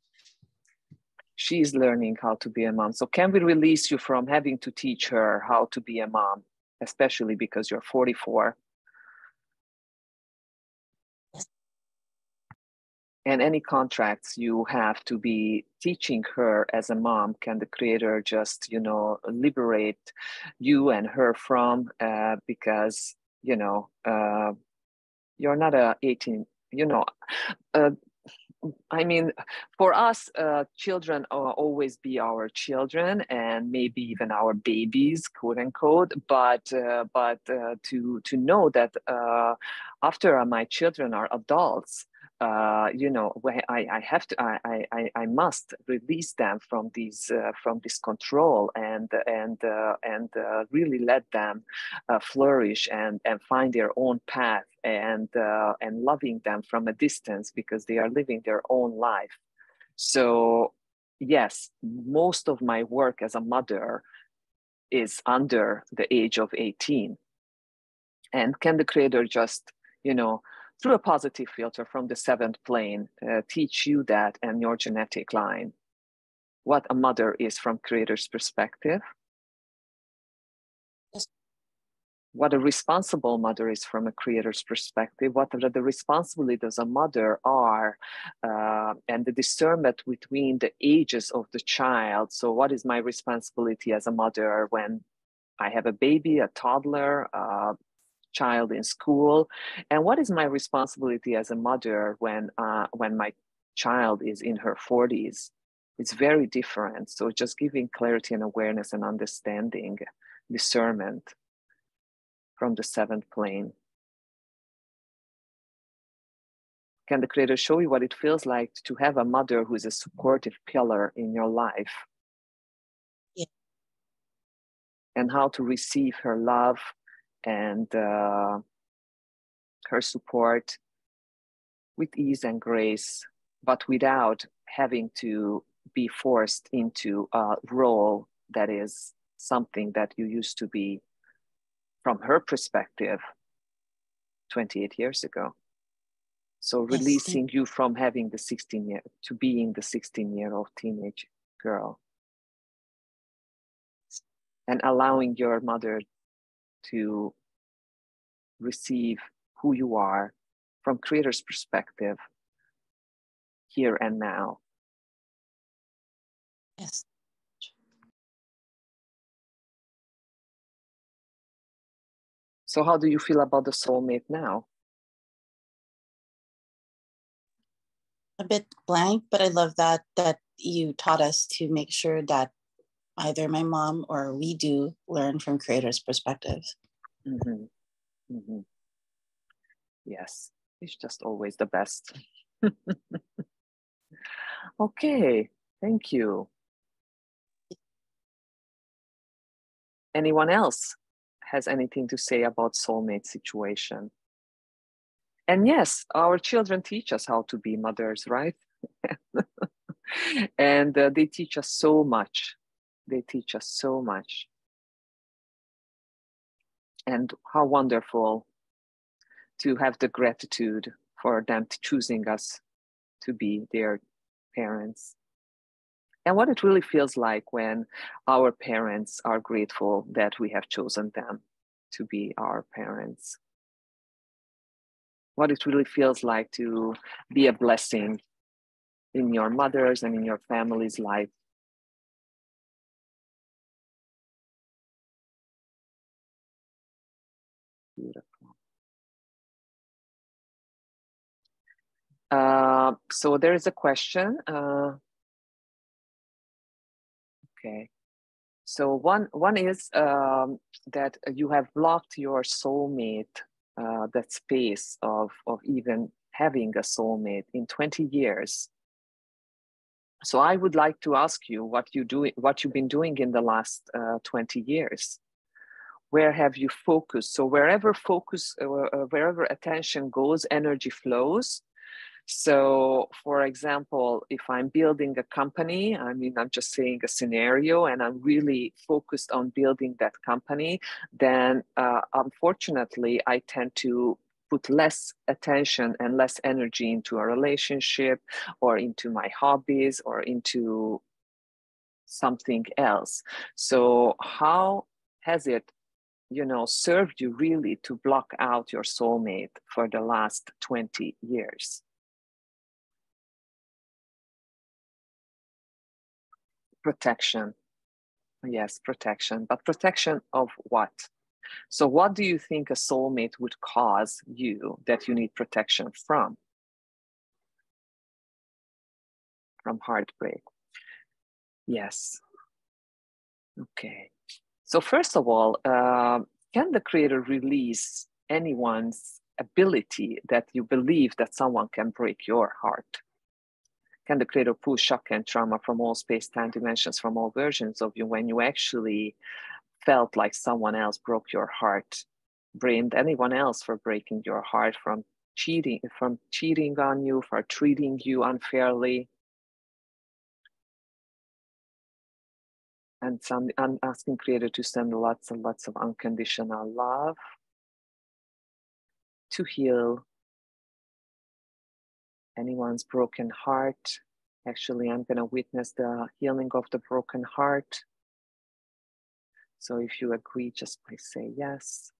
She's learning how to be a mom. So can we release you from having to teach her how to be a mom, especially because you're 44? Yes. And any contracts you have to be teaching her as a mom, can the Creator just, liberate you and her from, because, you're not a 18, I mean, for us, children always be our children and maybe even our babies, quote unquote. But to know that after my children are adults, I must release them from this control and really let them flourish and find their own path and loving them from a distance because they are living their own life. So yes, most of my work as a mother is under the age of 18. And can the Creator just, through a positive filter from the 7th plane, teach you that and your genetic line, what a mother is from Creator's perspective? Yes. What a responsible mother is from a Creator's perspective, what the responsibilities of a mother are, and the discernment between the ages of the child. So what is my responsibility as a mother when I have a baby, a toddler, a child in school? And what is my responsibility as a mother when my child is in her 40s? It's very different. So just giving clarity and awareness and understanding, discernment from the 7th plane. Can the Creator show you what it feels like to have a mother who is a supportive pillar in your life? Yeah. And how to receive her love and her support with ease and grace, but without having to be forced into a role that is something that you used to be, from her perspective, 28 years ago. So releasing you from having the 16-year to being the 16-year-old teenage girl, and allowing your mother to receive who you are from Creator's perspective here and now. Yes. So how do you feel about the soulmate now? A bit blank, but I love that you taught us to make sure that either my mom or we do learn from Creator's perspective. Mm-hmm. Mm-hmm. Yes, it's just always the best. Okay, thank you. anyone else has anything to say about soulmate situation. And yes, our children teach us how to be mothers, right? And they teach us so much. They teach us so much. And how wonderful to have the gratitude for them choosing us to be their parents. And what it really feels like when our parents are grateful that we have chosen them to be our parents. What it really feels like to be a blessing in your mother's and in your family's life. Beautiful. So there is a question. Okay. So one is that you have blocked your soulmate, that space of even having a soulmate in 20 years. So I would like to ask you what you've been doing in the last 20 years. Where have you focused? So wherever attention goes, energy flows. So for example, if I'm building a company, I mean, I'm just saying a scenario and I'm really focused on building that company, then unfortunately, I tend to put less attention and less energy into a relationship or into my hobbies or into something else. So how has it, served you really to block out your soulmate for the last 20 years? Protection. Yes, protection. But protection of what? So what do you think a soulmate would cause you that you need protection from? From heartbreak. Yes. Okay. So first of all, can the creator release anyone's ability that you believe that someone can break your heart? Can the creator pull shock and trauma from all space-time dimensions, from all versions of you when you actually felt like someone else broke your heart? Blamed anyone else for breaking your heart, from cheating on you, for treating you unfairly. And I'm asking creator to send lots and lots of unconditional love to heal anyone's broken heart. Actually, I'm going to witness the healing of the broken heart. So if you agree, just please say yes.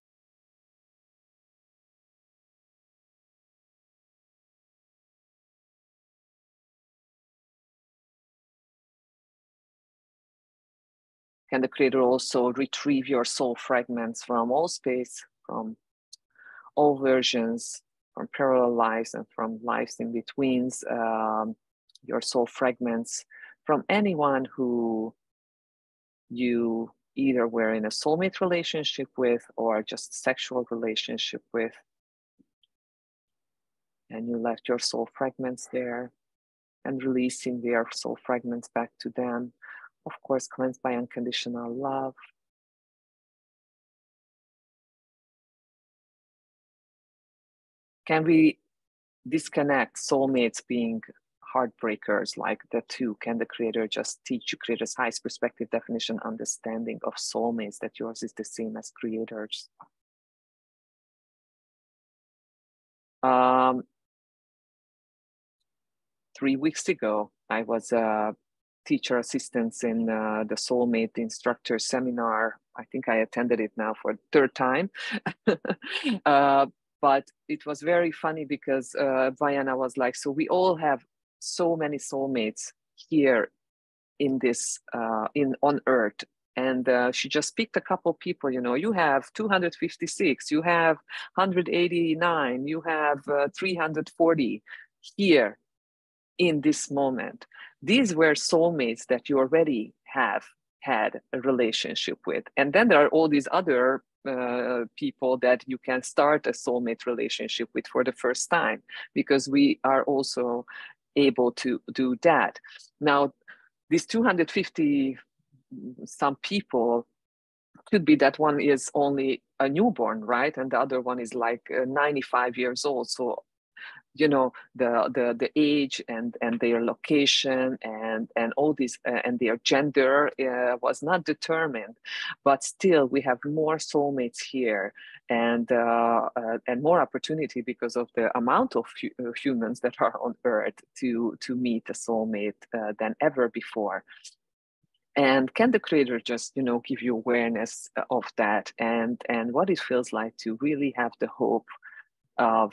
Can the creator also retrieve your soul fragments from all space, from all versions, from parallel lives and from lives in betweens, your soul fragments from anyone who you either were in a soulmate relationship with or just sexual relationship with, and you left your soul fragments there, and releasing their soul fragments back to them, of course, cleansed by unconditional love. Can we disconnect soulmates being heartbreakers like the two? Can the creator just teach you creator's highest perspective definition understanding of soulmates, that yours is the same as creators? 3 weeks ago, I was a teacher assistant in the Soulmate instructor seminar. I think I attended it now for the third time. But it was very funny because Vaiana was like, so we all have so many soulmates here in this, on Earth. And she just picked a couple people, you have 256, you have 189, you have 340 here in this moment. These were soulmates that you already have had a relationship with. And then there are all these other people that you can start a soulmate relationship with for the first time, because we are also able to do that. Now, these 250 some people could be that one is only a newborn, right? And the other one is like 95 years old. So, you know, the age and their location and all this and their gender was not determined, but still we have more soulmates here and more opportunity because of the amount of humans that are on Earth to meet a soulmate than ever before. And can the creator just, you know, give you awareness of that and what it feels like to really have the hope of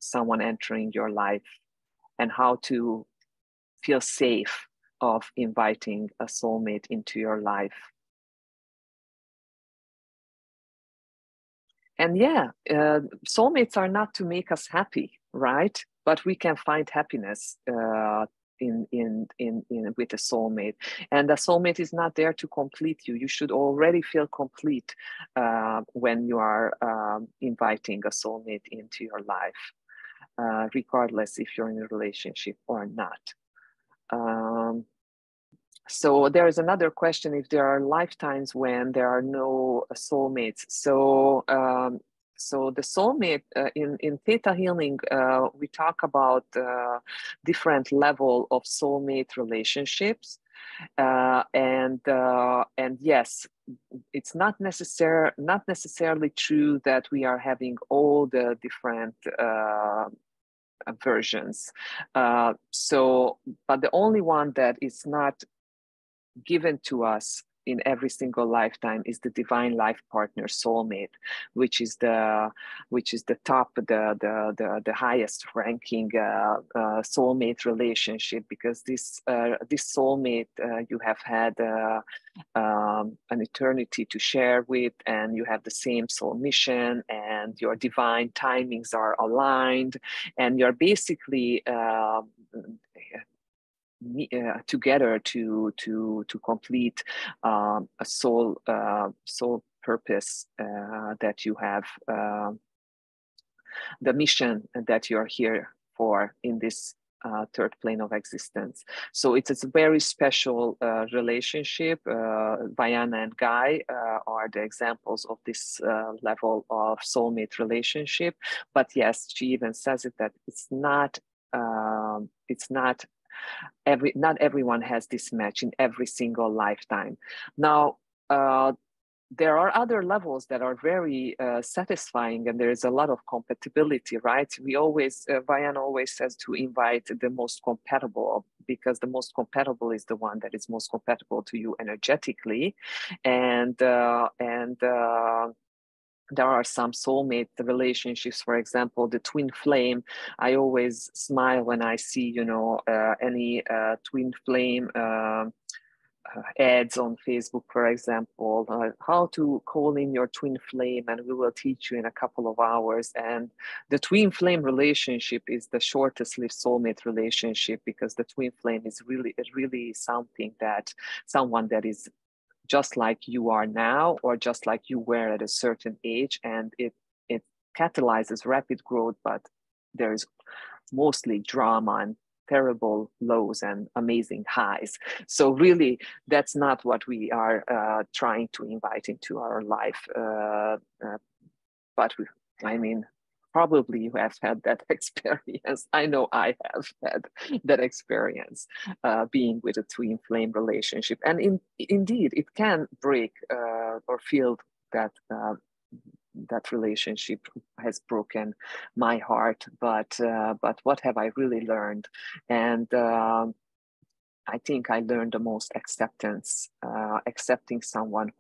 someone entering your life, and how to feel safe of inviting a soulmate into your life. And yeah, soulmates are not to make us happy, right? But we can find happiness in with a soulmate, and a soulmate is not there to complete you. You should already feel complete when you are inviting a soulmate into your life, regardless if you're in a relationship or not. So there is another question: if there are lifetimes when there are no soulmates. So the soulmate in Theta Healing, we talk about different level of soulmate relationships, and yes, it's not necessarily true that we are having all the different versions. But the only one that is not given to us in every single lifetime is the divine life partner soulmate, which is the top, the highest ranking soulmate relationship, because this soulmate you have had an eternity to share with, and you have the same soul mission, and your divine timings are aligned, and you're basically together to complete a soul purpose that you have, the mission that you're here for in this third plane of existence. So it's a very special relationship. Vayana and Guy are the examples of this level of soulmate relationship. But yes, she even says it that it's not not everyone has this match in every single lifetime. Now, there are other levels that are very satisfying, and there is a lot of compatibility, right? We always, Vayana always says to invite the most compatible, because the most compatible is the one that is most compatible to you energetically. And there are some soulmate relationships, for example, the twin flame. I always smile when I see, you know, any twin flame ads on Facebook, for example, how to call in your twin flame, and we will teach you in a couple of hours. And the twin flame relationship is the shortest lived soulmate relationship, because the twin flame is really someone that is just like you are now, or just like you were at a certain age, and it catalyzes rapid growth, but there is mostly drama and terrible lows and amazing highs. So really, that's not what we are trying to invite into our life. But I mean, probably you have had that experience. I know I have had that experience being with a twin flame relationship. And indeed, it can break or feel that that relationship has broken my heart. But what have I really learned? And I think I learned the most acceptance, accepting someone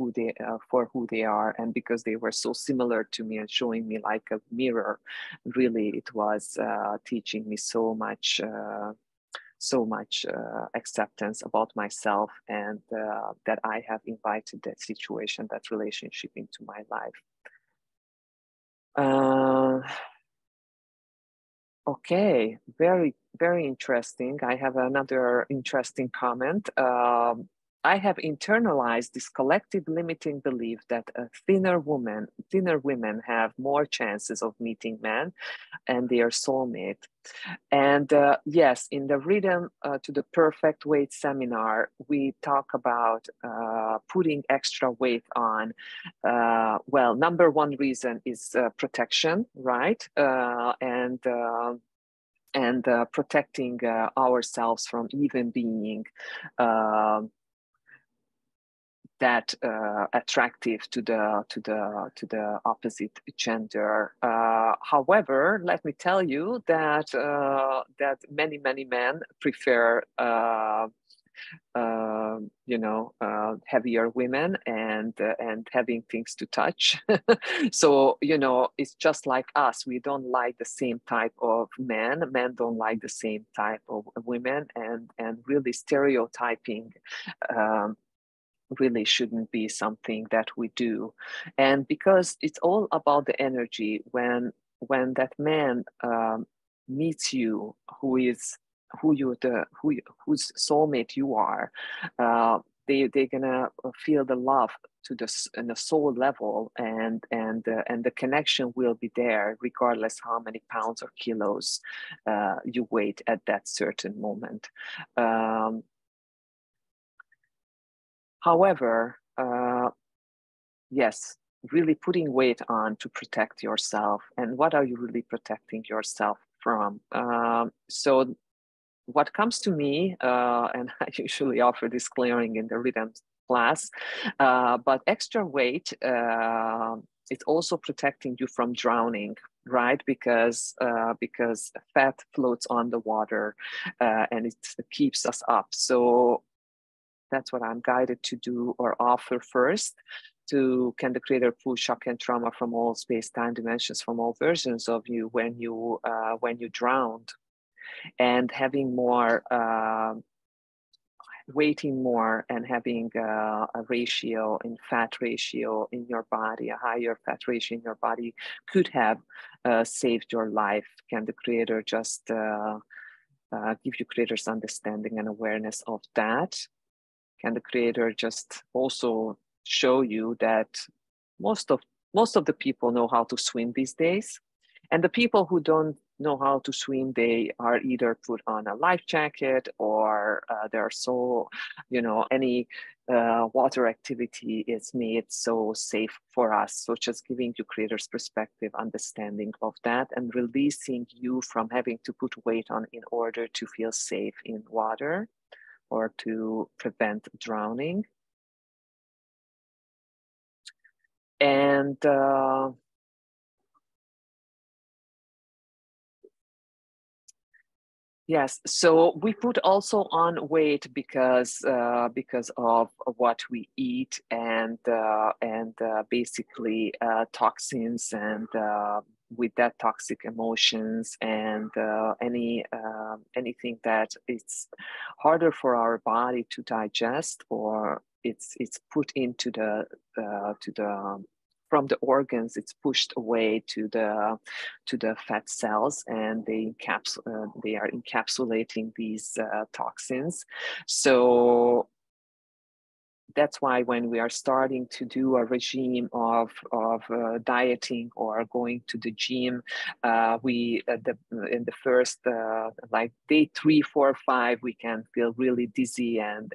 for who they are, and because they were so similar to me and showing me like a mirror. Really, it was teaching me so much acceptance about myself, and that I have invited that situation, that relationship into my life. Okay, very interesting. I have another interesting comment. I have internalized this collective limiting belief that thinner women have more chances of meeting men and their soulmate. And yes, in the Rhythm to the Perfect Weight seminar, we talk about putting extra weight on. Well, number one reason is protection, right? And protecting ourselves from even being that attractive to the opposite gender. However, let me tell you that that many men prefer heavier women and having things to touch. So it's just like us. We don't like the same type of men. Men don't like the same type of women, and really stereotyping really shouldn't be something that we do. And because it's all about the energy, when that man meets you, whose soulmate you are, they're gonna feel the love to in the soul level, and the connection will be there regardless how many pounds or kilos you weigh at that certain moment. However, yes, really putting weight on to protect yourself. And what are you really protecting yourself from? So what comes to me, and I usually offer this clearing in the Rhythm class, but extra weight, it's also protecting you from drowning, right? Because fat floats on the water, and it keeps us up. So that's what I'm guided to do or offer first. Can the Creator pull shock and trauma from all space-time dimensions, from all versions of you when you drowned, and having more, weighting more, and having a ratio in fat ratio in your body, a higher fat ratio in your body could have saved your life. Can the Creator just give you Creator's understanding and awareness of that? Can the Creator just also show you that most of the people know how to swim these days, and the people who don't know how to swim, they are either put on a life jacket, or they're so, any water activity is made so safe for us. So just giving you Creator's perspective, understanding of that, and releasing you from having to put weight on in order to feel safe in water, or to prevent drowning. And yes, so we put also on weight because of what we eat, and basically toxins, and with that toxic emotions, and anything that it's harder for our body to digest, or it's put into the from the organs, it's pushed away to the fat cells, and they are encapsulating these toxins. So that's why when we are starting to do a regime of dieting or going to the gym, we in the first like day 3, 4, 5, we can feel really dizzy and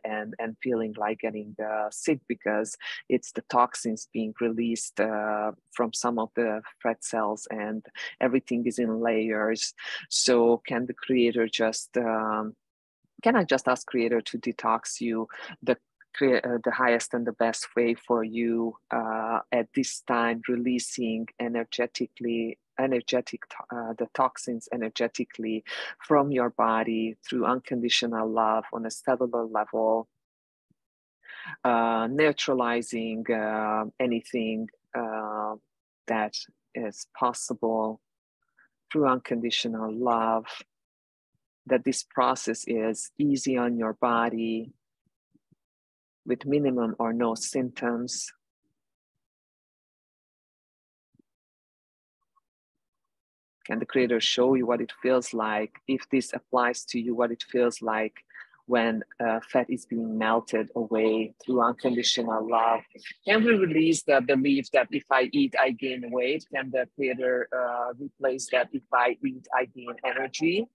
feeling like getting sick, because it's the toxins being released from some of the fat cells, and everything is in layers. So can the Creator just can I just ask Creator to detox you the highest and the best way for you at this time, releasing the toxins energetically from your body through unconditional love on a cellular level, neutralizing anything that is possible through unconditional love, that this process is easy on your body, with minimum or no symptoms. Can the Creator show you what it feels like, if this applies to you, what it feels like when fat is being melted away through unconditional love? Can we release the belief that if I eat, I gain weight? Can the creator replace that if I eat, I gain energy?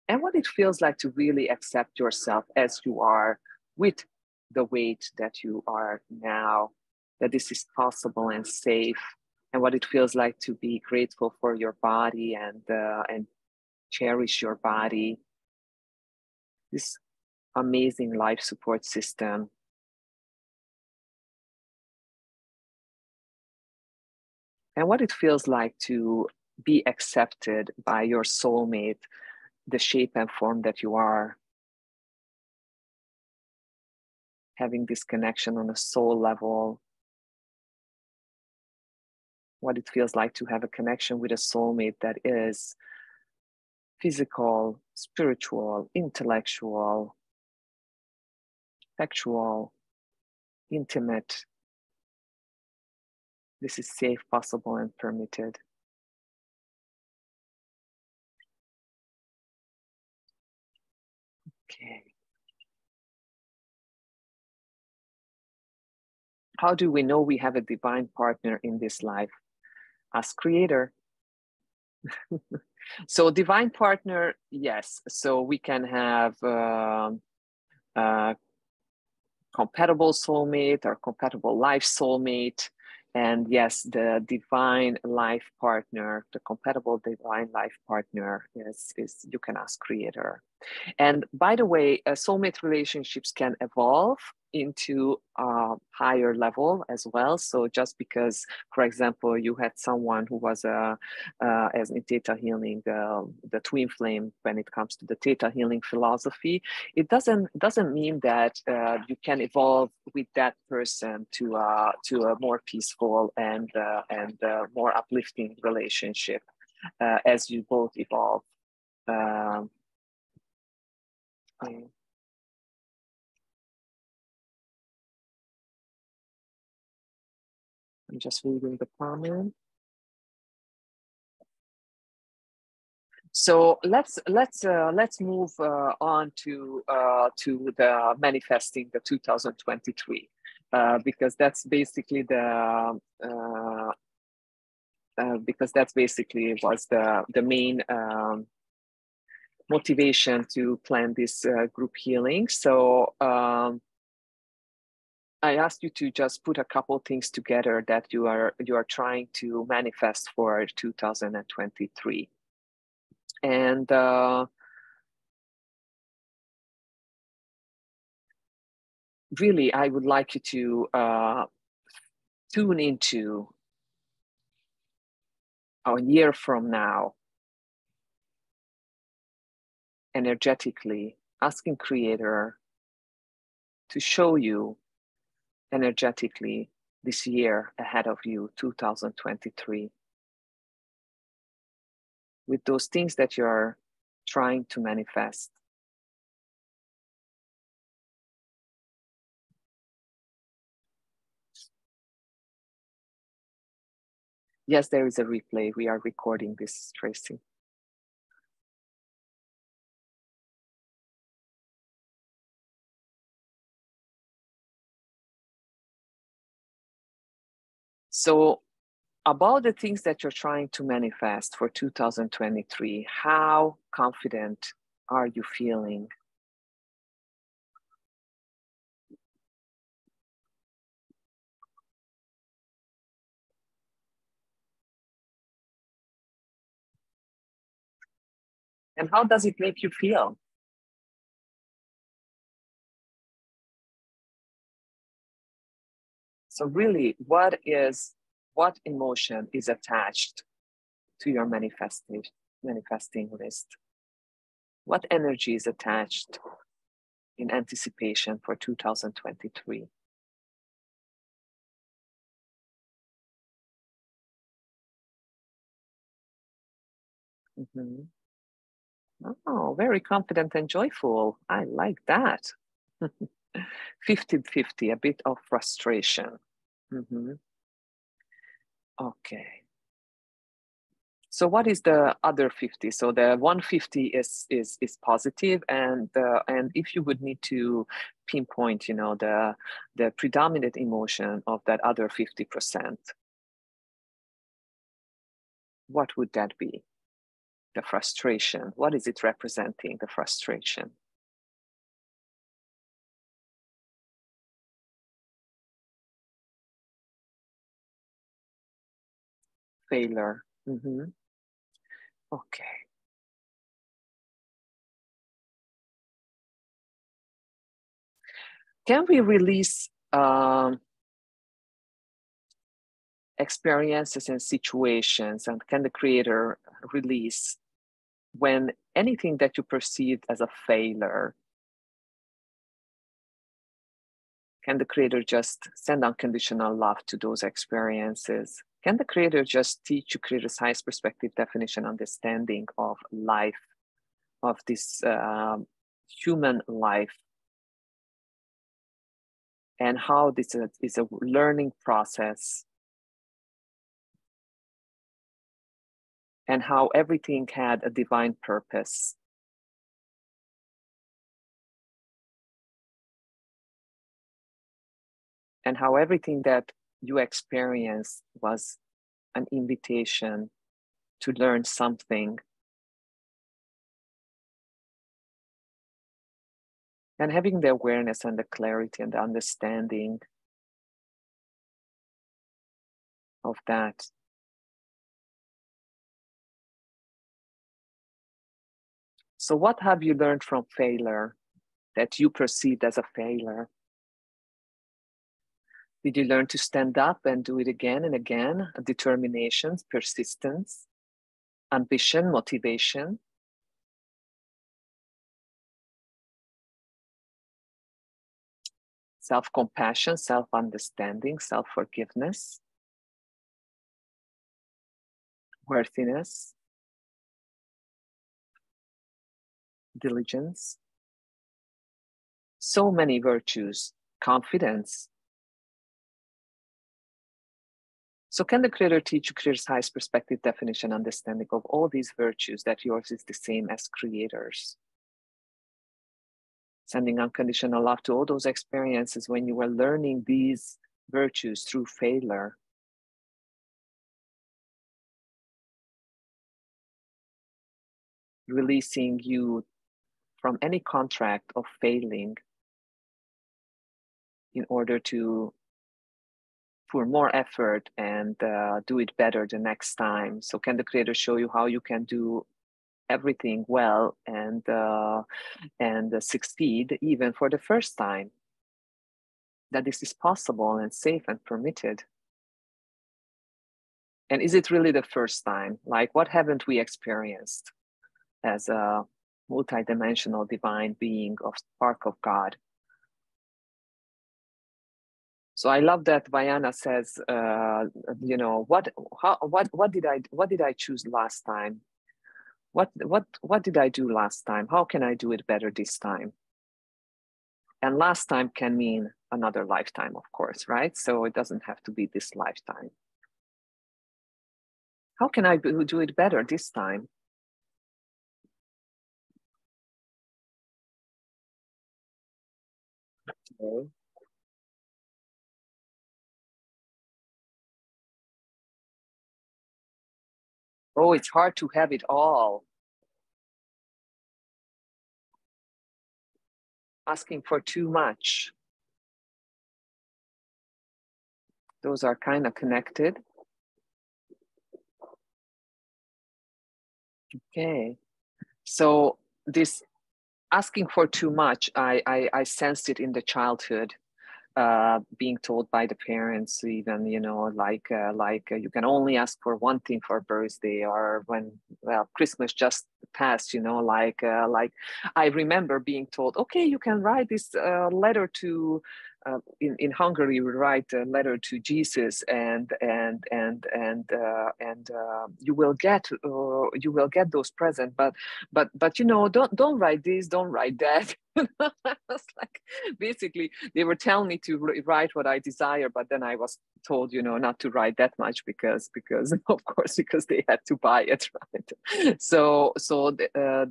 And what it feels like to really accept yourself as you are, with the weight that you are now, that this is possible and safe, and what it feels like to be grateful for your body and cherish your body. This amazing life support system. And what it feels like to be accepted by your soulmate, the shape and form that you are, having this connection on a soul level. What it feels like to have a connection with a soulmate that is physical, spiritual, intellectual, sexual, intimate. This is safe, possible, and permitted. Okay. How do we know we have a divine partner in this life? As creator. So divine partner, yes. So we can have compatible soulmate or compatible life soulmate. And yes, the divine life partner, the compatible divine life partner is you can ask creator. And by the way, soulmate relationships can evolve into a higher level as well. So just because, for example, you had someone who was as in ThetaHealing, the twin flame, when it comes to the ThetaHealing philosophy, it doesn't mean that you can evolve with that person to a more peaceful and more uplifting relationship as you both evolve. I'm just reading the comment. So let's move on to the manifesting the 2023 because that's basically the was the main motivation to plan this group healing. So I asked you to just put a couple things together that you are trying to manifest for 2023. And really, I would like you to tune into a year from now, energetically, asking Creator to show you energetically this year ahead of you, 2023, with those things that you're trying to manifest. Yes, there is a replay. We are recording this, Tracy. So about the things that you're trying to manifest for 2023, how confident are you feeling? And how does it make you feel? So really, what emotion is attached to your manifesting list? What energy is attached in anticipation for 2023? Mm-hmm. Oh, very confident and joyful. I like that. 50-50, a bit of frustration. Mm-hmm. Okay. So what is the other 50? So the 150 is positive, and if you would need to pinpoint, the predominant emotion of that other 50%, what would that be? The frustration. What is it representing? The frustration. Failure. Mm-hmm. Okay. Can we release experiences and situations, and can the creator release when anything that you perceived as a failure? Can the creator just send unconditional love to those experiences? Can the creator just teach you creator's highest perspective, definition, understanding of life, of this human life, and how this is a learning process, and how everything had a divine purpose? And how everything that you experienced was an invitation to learn something. And having the awareness and the clarity and the understanding of that. So what have you learned from failure that you perceived as a failure? Did you learn to stand up and do it again and again? Determination, persistence, ambition, motivation. Self-compassion, self-understanding, self-forgiveness, worthiness, diligence. So many virtues, confidence. So can the creator teach you creator's highest perspective, definition, understanding of all these virtues, that yours is the same as creators? Sending unconditional love to all those experiences when you were learning these virtues through failure. Releasing you from any contract of failing in order to pour more effort and do it better the next time. So can the creator show you how you can do everything well and succeed even for the first time? That this is possible and safe and permitted. And is it really the first time? Like, what haven't we experienced as a multidimensional divine being of spark of God? So I love that Vayana says, what did I choose last time? What did I do last time? How can I do it better this time? And last time can mean another lifetime, of course, right? So it doesn't have to be this lifetime. How can I do it better this time? Okay. Oh, it's hard to have it all. Asking for too much. Those are kind of connected. Okay. So this asking for too much, I sensed it in the childhood. Being told by the parents, even, you can only ask for one thing for birthday, or when, Christmas just passed, like I remember being told, okay, you can write this letter to, in Hungary, we write a letter to Jesus, and you will get those presents, but don't write this, don't write that. I was like, basically, they were telling me to write what I desire, but then I was told, not to write that much because of course, because they had to buy it, right? So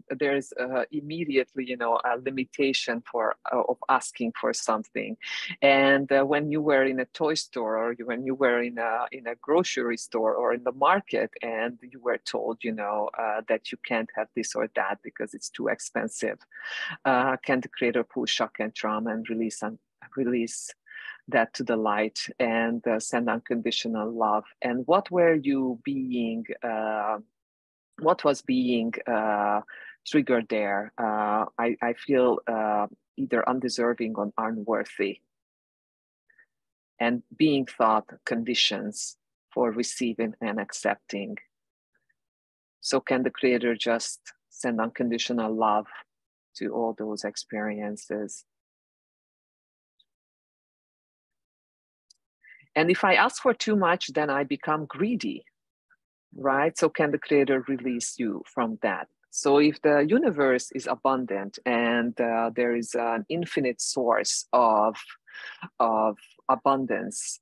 there's immediately, a limitation of asking for something. And when you were in a toy store, or when you were in a grocery store or in the market, and you were told, that you can't have this or that because it's too expensive, can the creator pull shock and trauma and release that to the light and send unconditional love? And what were you being? What was being triggered there? I feel either undeserving or unworthy, and being thought conditions for receiving and accepting. So can the creator just send unconditional love to all those experiences? And if I ask for too much, then I become greedy, right? So can the creator release you from that? So if the universe is abundant and there is an infinite source of abundance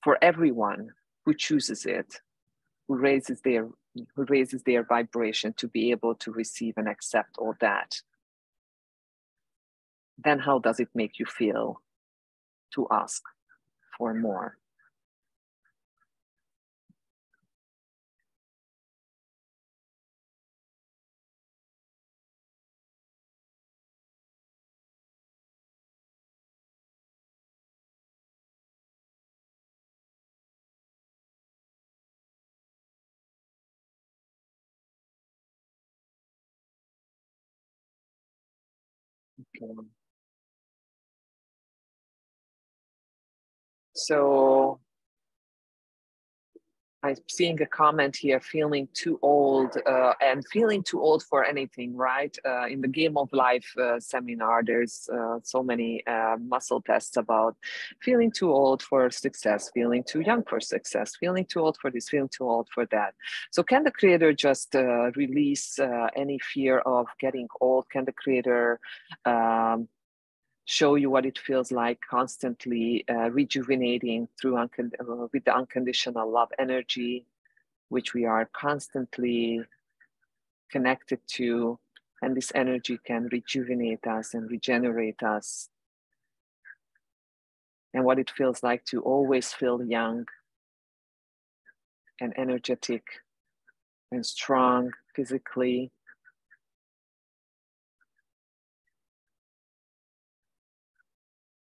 for everyone who chooses it, who raises their vibration to be able to receive and accept all that, then how does it make you feel to ask for more? Okay. So I'm seeing a comment here, feeling too old, and feeling too old for anything, right? In the Game of Life seminar, there's so many muscle tests about feeling too old for success, feeling too young for success, feeling too old for this, feeling too old for that. So can the creator just release any fear of getting old? Can the creator show you what it feels like constantly rejuvenating through with the unconditional love energy, which we are constantly connected to, and this energy can rejuvenate us and regenerate us, and what it feels like to always feel young and energetic and strong physically.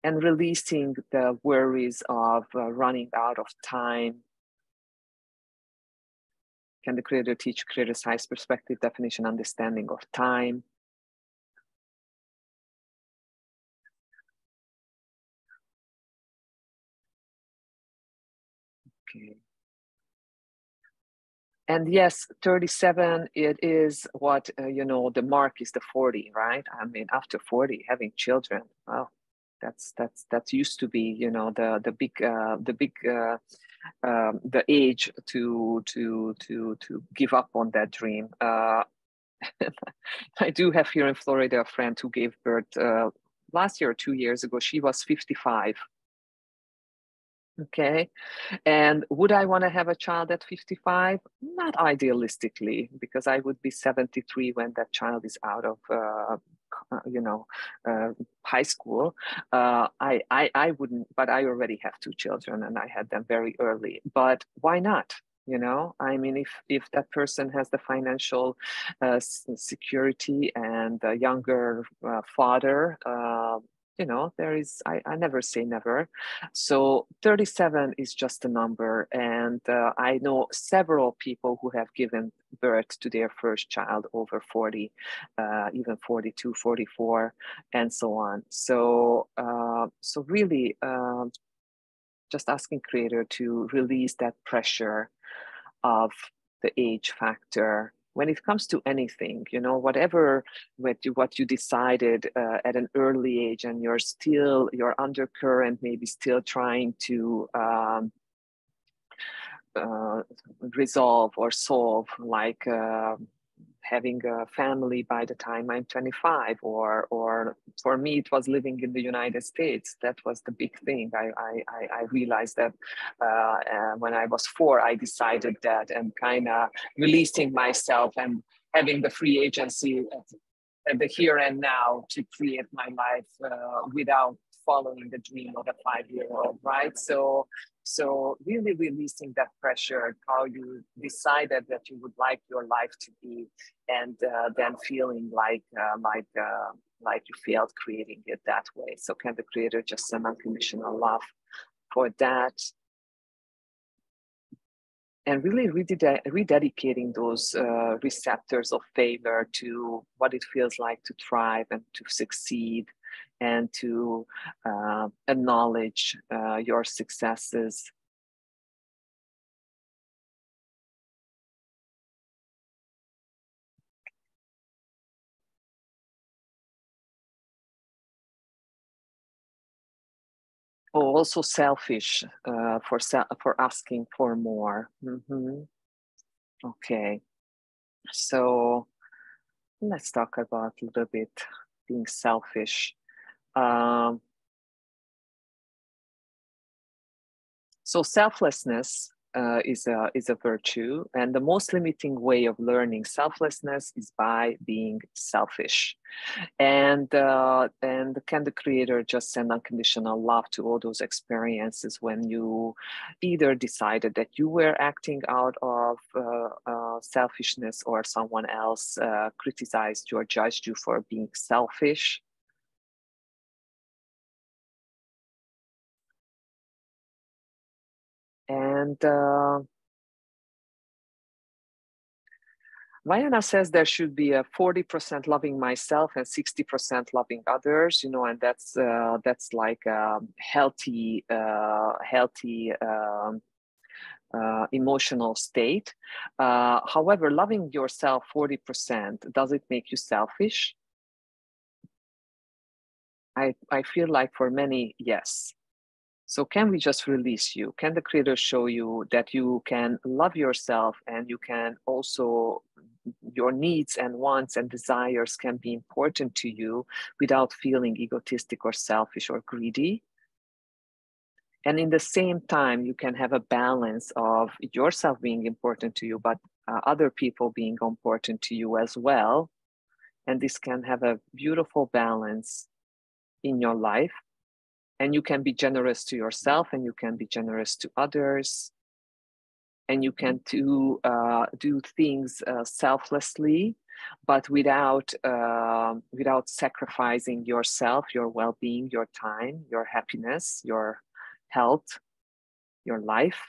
And releasing the worries of running out of time. Can the creator teach creator's highest perspective, definition, understanding of time? Okay. And yes, 37, it is what, the mark is the 40, right? I mean, after 40, having children, well, that used to be, the age to give up on that dream. I do have here in Florida a friend who gave birth last year or 2 years ago. She was 55. Okay. And would I want to have a child at 55? Not idealistically, because I would be 73 when that child is out of, high school. I wouldn't, but I already have 2 children and I had them very early. But why not? I mean, if that person has the financial security and a younger father, there is, I never say never. So 37 is just a number. And I know several people who have given birth to their first child over 40, even 42, 44, and so on. So, so really just asking creator to release that pressure of the age factor when it comes to anything, whatever what you decided at an early age, and you're undercurrent, maybe still trying to resolve or solve, like having a family by the time I'm 25, or for me, it was living in the United States. That was the big thing. I realized that when I was 4, I decided that, and kind of releasing myself and having the free agency at the here and now to create my life without following the dream of a 5-year-old, right? So really releasing that pressure, how you decided that you would like your life to be, and then feeling like you failed creating it that way. So can the creator just send unconditional love for that? And really rededicating those receptors of failure to what it feels like to thrive and to succeed, and to acknowledge your successes. Oh, also selfish for asking for more. Mm-hmm. Okay, so let's talk about a little bit being selfish. So selflessness is a virtue, and the most limiting way of learning selflessness is by being selfish. And can the creator just send unconditional love to all those experiences when you either decided that you were acting out of selfishness, or someone else criticized you or judged you for being selfish? And Vayana says there should be a 40% loving myself and 60% loving others, and that's like a healthy emotional state. However, loving yourself 40%, does it make you selfish? I feel like for many, yes. So can we just release you? Can the creator show you that you can love yourself, and you can also, your needs and wants and desires can be important to you without feeling egotistic or selfish or greedy? And in the same time, you can have a balance of yourself being important to you, but other people being important to you as well. And this can have a beautiful balance in your life. And you can be generous to yourself, and you can be generous to others, and you can do things selflessly, but without sacrificing yourself, your well-being, your time, your happiness, your health, your life.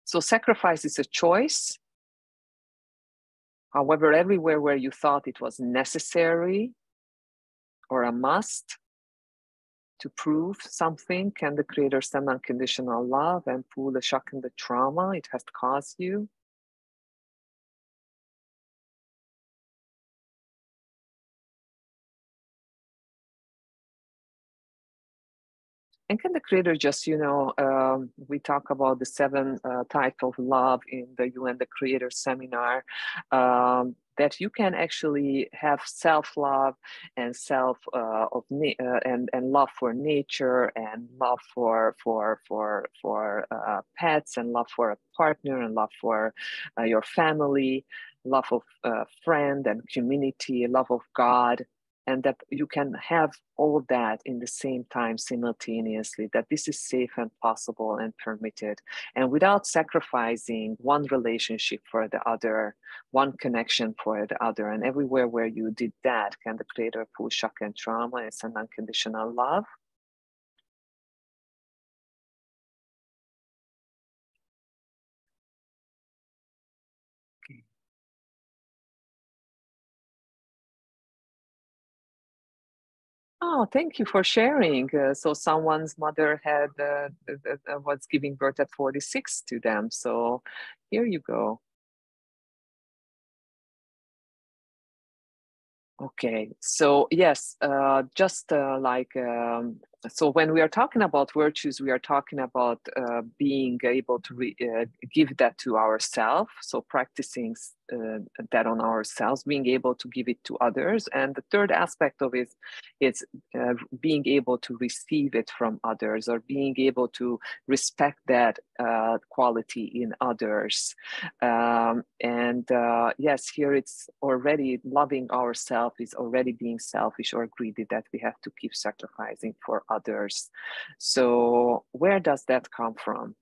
So sacrifice is a choice. However, everywhere where you thought it was necessary or a must to prove something, can the creator send unconditional love and pull the shock and the trauma it has caused you? And can the creator just, we talk about the 7 types of love in the You and the Creator seminar, that you can actually have self-love and and love for nature, and love for pets, and love for a partner, and love for your family, love of friend and community, love of God. And that you can have all that in the same time simultaneously, that this is safe and possible and permitted, and without sacrificing one relationship for the other, one connection for the other. And everywhere where you did that, can the creator pull shock and trauma and send unconditional love? Oh, thank you for sharing. So someone's mother had was giving birth at 46 to them. So here you go. Okay, so yes, just like So when we are talking about virtues, we are talking about being able to give that to ourselves. So practicing that on ourselves, being able to give it to others. And the third aspect of it is being able to receive it from others, or being able to respect that quality in others. Yes, here it's already loving ourselves is already being selfish or greedy, that we have to keep sacrificing for others. So where does that come from?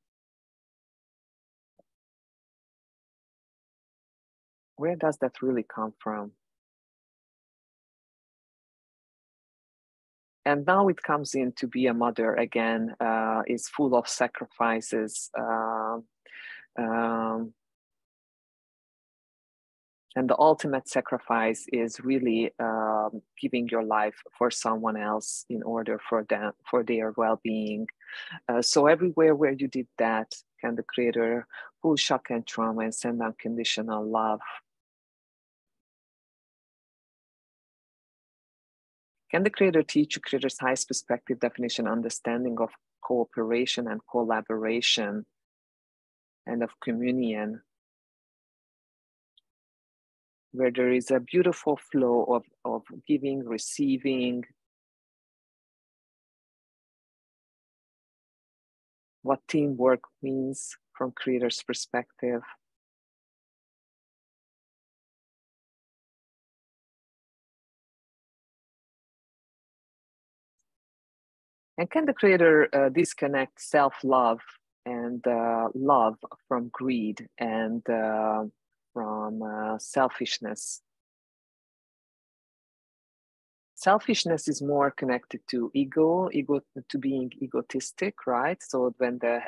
Where does that really come from? And now it comes in to be a mother again, is full of sacrifices. And the ultimate sacrifice is really giving your life for someone else in order for them, for their well-being. So everywhere where you did that, can the Creator pull shock and trauma and send unconditional love? Can the Creator teach you Creator's highest perspective, definition, understanding of cooperation and collaboration and of communion, where there is a beautiful flow of giving, receiving, what teamwork means from Creator's perspective. And can the Creator disconnect self-love and love from greed and from selfishness? Selfishness is more connected to ego to being egotistic, right? So when the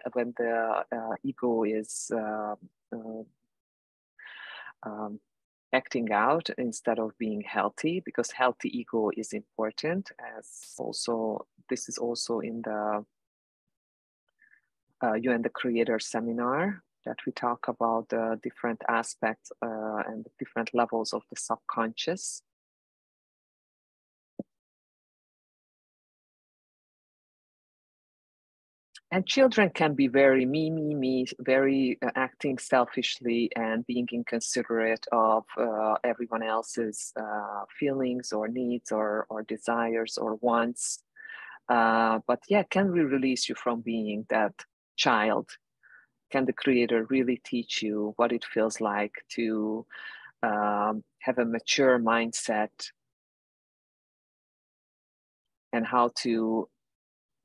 ego is acting out instead of being healthy, because healthy ego is important, as also this is also in the You and the Creator seminar, that we talk about the different aspects and the different levels of the subconscious. And children can be very me, very acting selfishly and being inconsiderate of everyone else's feelings or needs or desires or wants. But yeah, can we release you from being that child? Can the Creator really teach you what it feels like to have a mature mindset and how to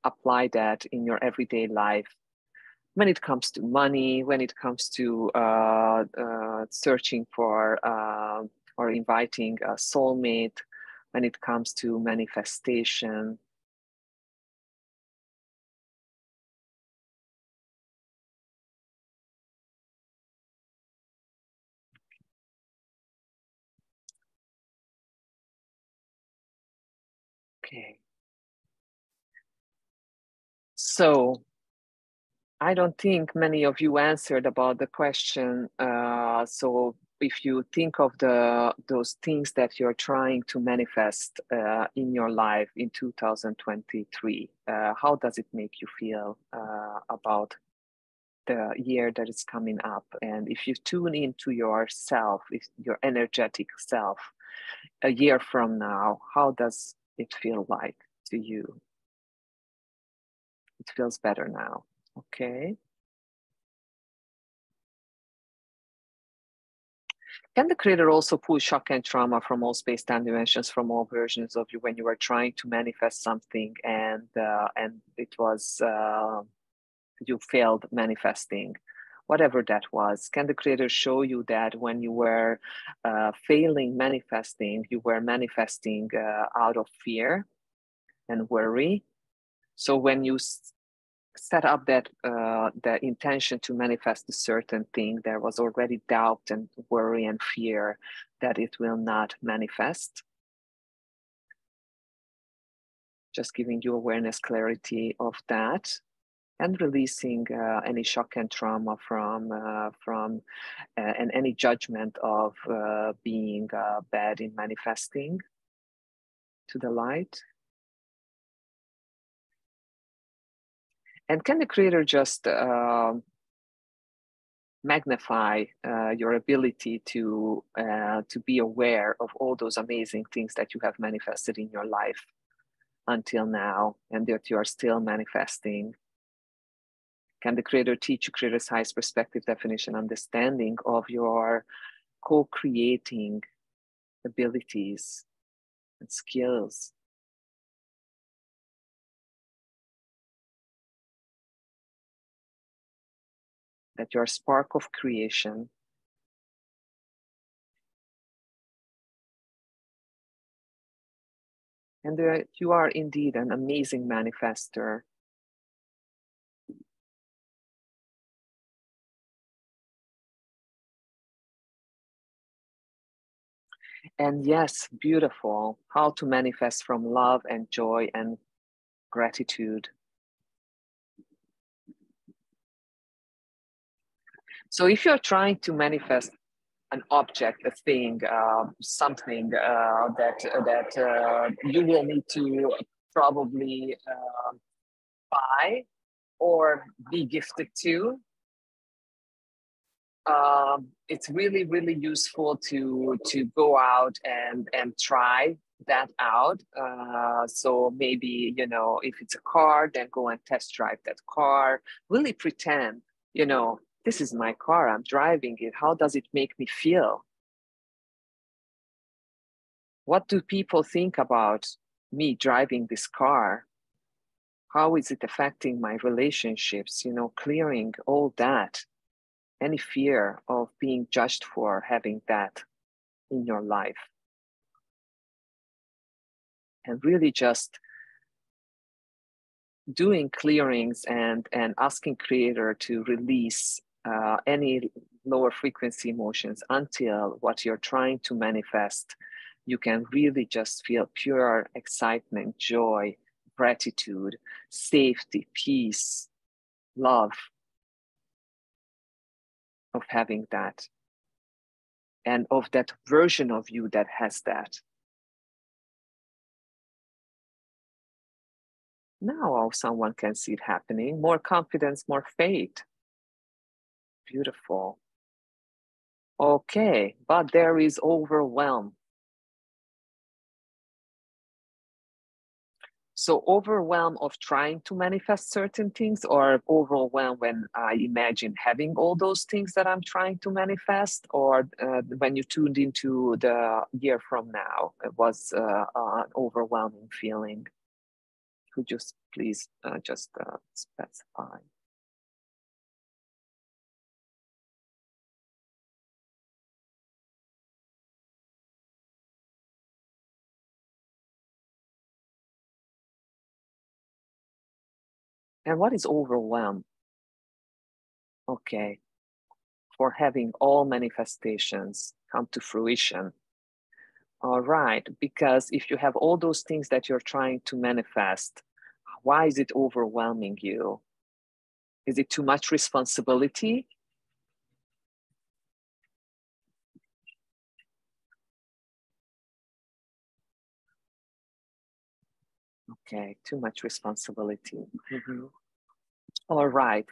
apply that in your everyday life, when it comes to money, when it comes to searching for or inviting a soulmate, when it comes to manifestation? Okay. So I don't think many of you answered about the question. So if you think of those things that you're trying to manifest in your life in 2023, how does it make you feel about the year that is coming up? And if you tune into yourself, if your energetic self, a year from now, how does it feel like to you? It feels better now. Okay. Can the Creator also pull shock and trauma from all space-time dimensions, from all versions of you when you were trying to manifest something and it was you failed manifesting, whatever that was? Can the Creator show you that when you were failing manifesting, you were manifesting out of fear and worry? So when you set up that the intention to manifest a certain thing, there was already doubt and worry and fear that it will not manifest. Just giving you awareness, clarity of that, and releasing any shock and trauma from and any judgment of being bad in manifesting to the light. And can the creator just magnify your ability to be aware of all those amazing things that you have manifested in your life until now, and that you are still manifesting? Can the creator teach you creator's highest perspective, definition, understanding of your co-creating abilities and skills? That you're a spark of creation, and that you are indeed an amazing manifester. And yes, beautiful, how to manifest from love and joy and gratitude. So if you're trying to manifest an object, a thing, something that you will need to probably buy or be gifted to, it's really, really useful to go out and try that out. So maybe, you know, if it's a car, then go and test drive that car. Really pretend, you know, this is my car, I'm driving it. How does it make me feel? What do people think about me driving this car? How is it affecting my relationships? You know, clearing all that, any fear of being judged for having that in your life. And really just doing clearings and asking creator to release any lower frequency emotions until what you're trying to manifest, you can really just feel pure excitement, joy, gratitude, safety, peace, love of having that, and of that version of you that has that. Now someone can see it happening. More confidence, more faith. Beautiful. Okay, but there is overwhelm. So overwhelm of trying to manifest certain things, or overwhelm when I imagine having all those things that I'm trying to manifest, or when you tuned into the year from now, it was an overwhelming feeling. Could you please just specify? And what is overwhelm? Okay, for having all manifestations come to fruition. All right, because if you have all those things that you're trying to manifest, why is it overwhelming you? Is it too much responsibility? Okay, too much responsibility. Mm-hmm. All right,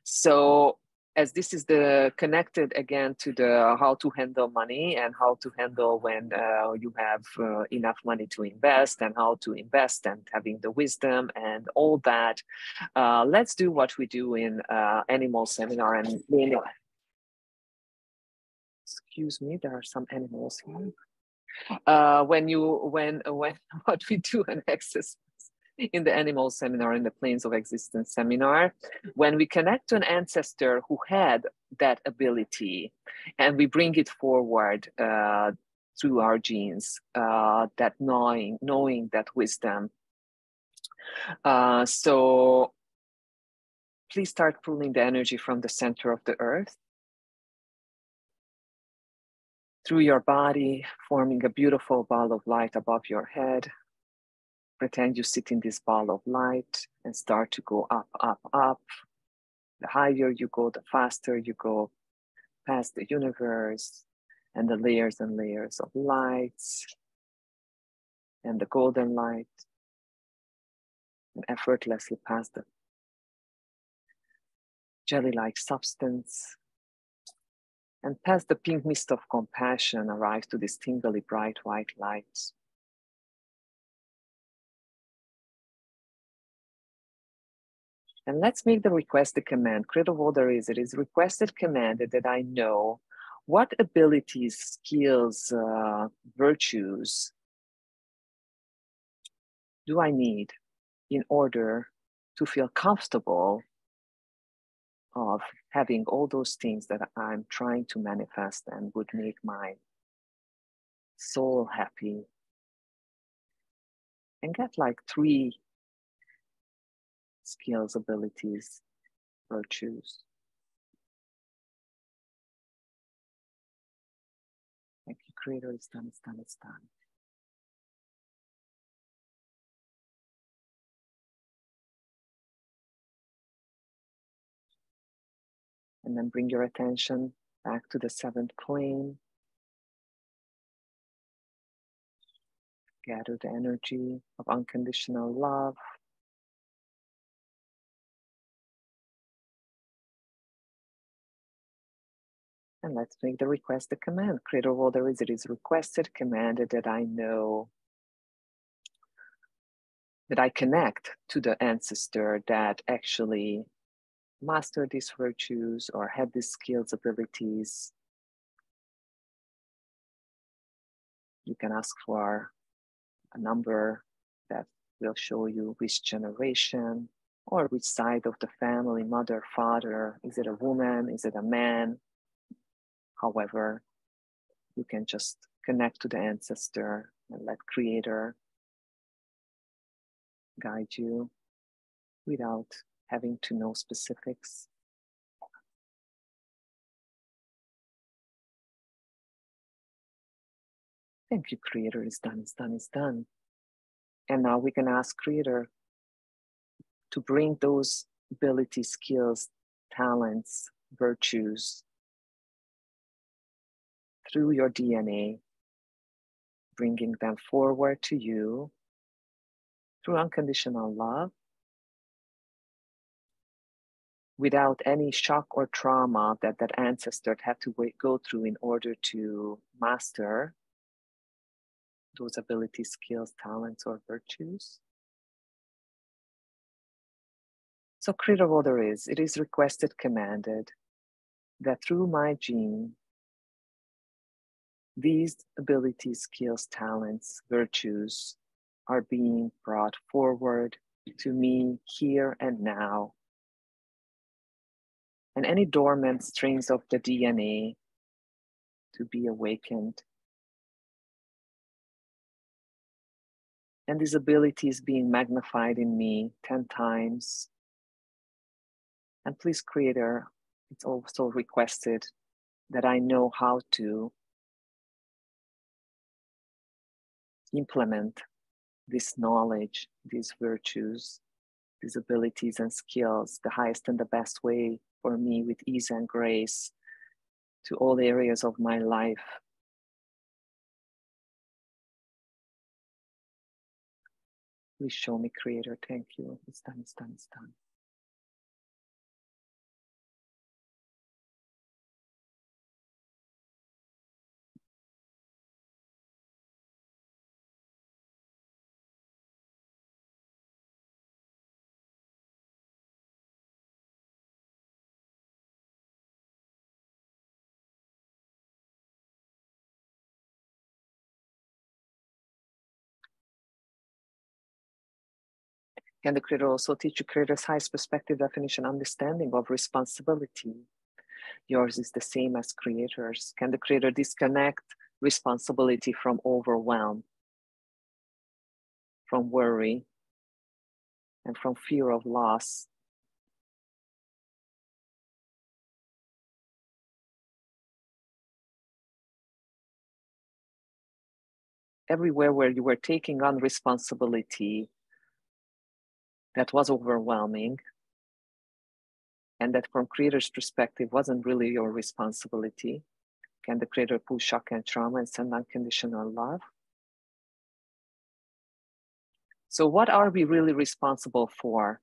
so as this is the connected again to the how to handle money and how to handle when you have enough money to invest, and how to invest and having the wisdom and all that, let's do what we do in animal seminar. And excuse me, there are some animals here. When what we do in access in the animal seminar, in the planes of existence seminar, when we connect to an ancestor who had that ability, and we bring it forward through our genes, that knowing that wisdom. So please start pulling the energy from the center of the earth through your body, forming a beautiful ball of light above your head. Pretend you sit in this ball of light and start to go up, up, up. The higher you go, the faster you go past the universe and the layers and layers of lights and the golden light, and effortlessly past the jelly-like substance, and past the pink mist of compassion arrives to this tingly bright white light. And let's make the request the command. Creator of all there is, it is requested, commanded that I know what abilities, skills, virtues do I need in order to feel comfortable of having all those things that I'm trying to manifest and would make my soul happy. And get like 3 skills, abilities, virtues. Thank you, Creator. It's done, it's done, it's done. And then bring your attention back to the 7th plane. Gather the energy of unconditional love. And let's make the request the command. Creator of all there is, it is requested, commanded that I know, that I connect to the ancestor that actually mastered these virtues or had these skills, abilities. You can ask for a number that will show you which generation or which side of the family, mother, father. Is it a woman? Is it a man? However, you can just connect to the ancestor and let Creator guide you without having to know specifics. Thank you, Creator. It's done, it's done, it's done. And now we can ask Creator to bring those abilities, skills, talents, virtues through your DNA, bringing them forward to you through unconditional love, without any shock or trauma that that ancestor had to go through in order to master those abilities, skills, talents, or virtues. So Creator of all there is, it is requested, commanded that through my gene, these abilities, skills, talents, virtues are being brought forward to me here and now. And any dormant strains of the DNA to be awakened. And these abilities being magnified in me 10 times. And please, Creator, it's also requested that I know how to implement this knowledge, these virtues, these abilities and skills, the highest and the best way for me with ease and grace to all areas of my life. Please show me, Creator. Thank you. It's done, it's done, it's done. Can the Creator also teach you Creator's highest perspective, definition, understanding of responsibility? Yours is the same as Creator's. Can the Creator disconnect responsibility from overwhelm, from worry, and from fear of loss? Everywhere where you were taking on responsibility that was overwhelming, and that from Creator's perspective wasn't really your responsibility, can the Creator pull shock and trauma and send unconditional love? So what are we really responsible for?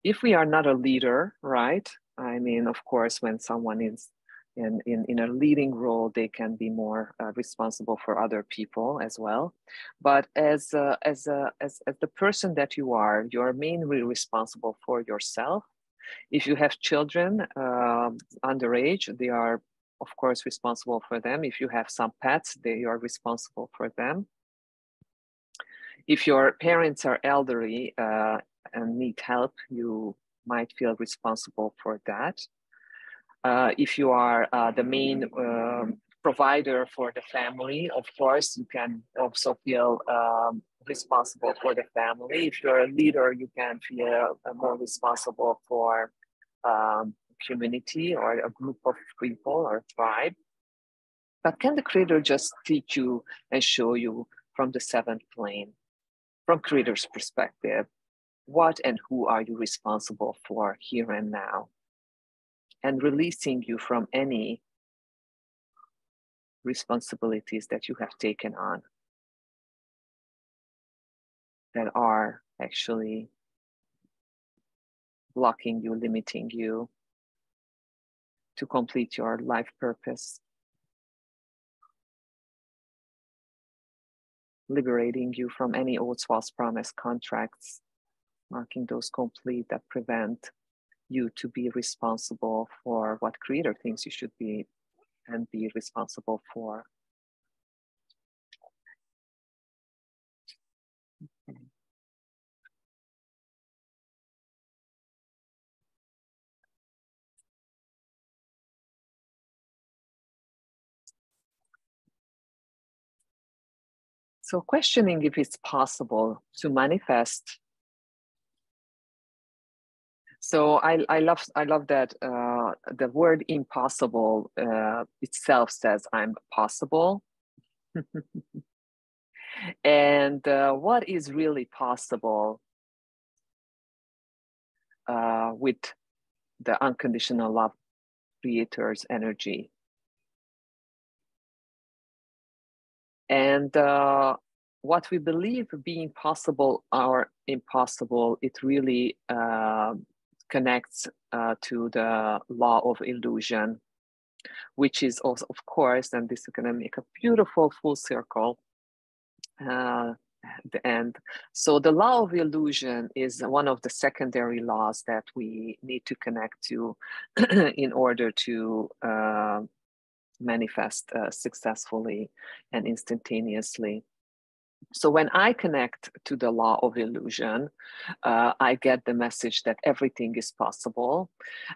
If we are not a leader, right? I mean, of course, when someone is in a leading role, they can be more responsible for other people as well. But as the person that you're mainly responsible for yourself. If you have children underage, they are, of course, responsible for them. If you have some pets, they are responsible for them. If your parents are elderly and need help, you might feel responsible for that. If you are the main provider for the family, of course, you can also feel responsible for the family. If you're a leader, you can feel more responsible for community or a group of people or tribe. But can the Creator just teach you and show you from the seventh plane, from Creator's perspective, what and who are you responsible for here and now? And releasing you from any responsibilities that you have taken on that are actually blocking you, limiting you to complete your life purpose, liberating you from any old false promise contracts, marking those complete that prevent you to be responsible for what Creator thinks you should be and be responsible for. So questioning if it's possible to manifest. So I love that the word impossible itself says I'm possible. And what is really possible with the unconditional love Creator's energy? And what we believe being possible or impossible, it really connects to the law of illusion, which is also, of course, and this is going to make a beautiful full circle at the end. So the law of illusion is one of the secondary laws that we need to connect to in order to manifest successfully and instantaneously. So when I connect to the law of illusion, I get the message that everything is possible.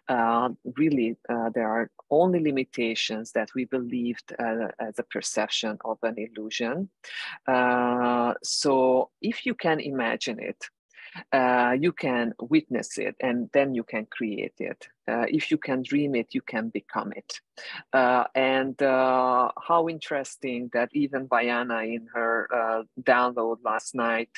Really, there are only limitations that we believed as a perception of an illusion. So if you can imagine it, you can witness it, and then you can create it. If you can dream it, you can become it. And how interesting that even Bayana in her download last night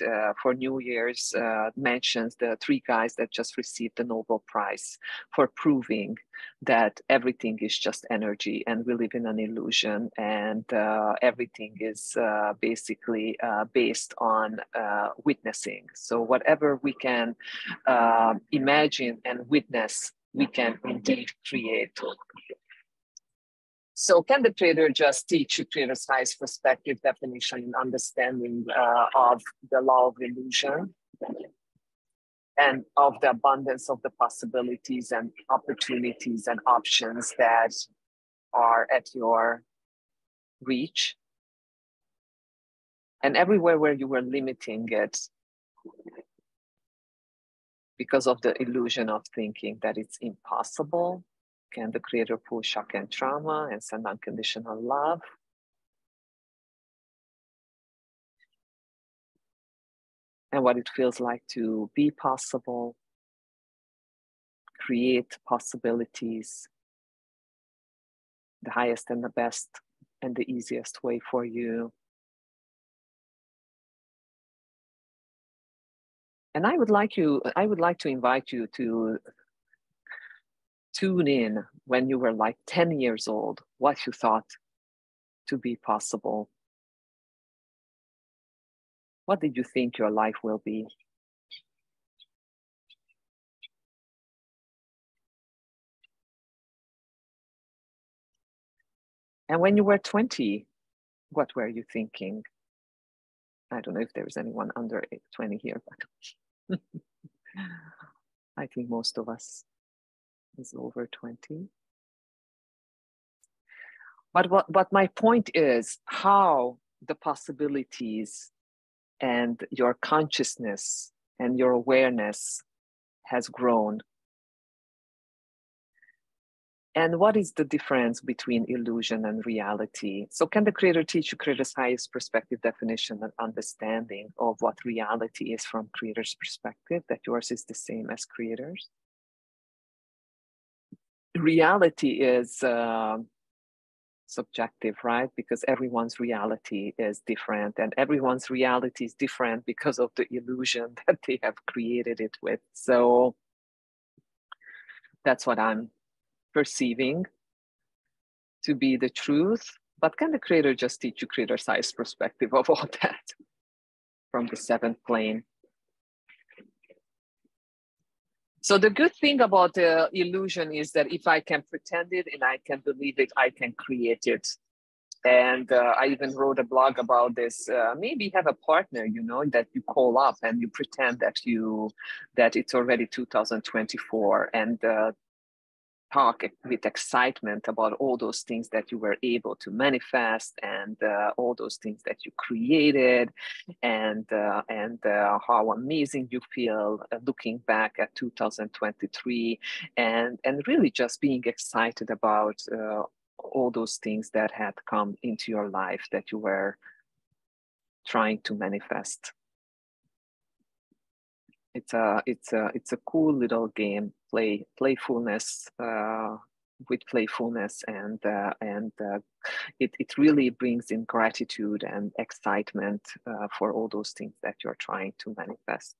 for New Year's mentions the three guys that just received the Nobel Prize for proving that everything is just energy and we live in an illusion, and everything is basically based on witnessing. So whatever we can imagine and witness, we can indeed create. So can the Creator just teach you Creator's highest perspective definition and understanding of the law of illusion and of the abundance of the possibilities and opportunities and options that are at your reach? And everywhere where you were limiting it because of the illusion of thinking that it's impossible, can the Creator pull shock and trauma and send unconditional love? And what it feels like to be possible, create possibilities, the highest and the best and the easiest way for you. And I would like to invite you to tune in when you were like 10 years old, what you thought to be possible. What did you think your life will be? And when you were 20, what were you thinking? I don't know if there was anyone under 20 here, but I think most of us is over 20. But my point is how the possibilities and your consciousness and your awareness has grown. And what is the difference between illusion and reality? So can the creator teach you creator's highest perspective definition and understanding of what reality is from creator's perspective, that yours is the same as creator's? Reality is subjective, right? Because everyone's reality is different, and everyone's reality is different because of the illusion that they have created it with. So that's what I'm perceiving to be the truth. But can the creator just teach you creator's highest perspective of all that from the seventh plane? So the good thing about the illusion is that if I can pretend it and I can believe it, I can create it. And I even wrote a blog about this. Maybe have a partner, you know, that you call up and you pretend that it's already 2024, and talk with excitement about all those things that you were able to manifest, and all those things that you created, and how amazing you feel looking back at 2023, and really just being excited about all those things that had come into your life that you were trying to manifest. It's a cool little game. Playfulness with playfulness, and it really brings in gratitude and excitement for all those things that you're trying to manifest.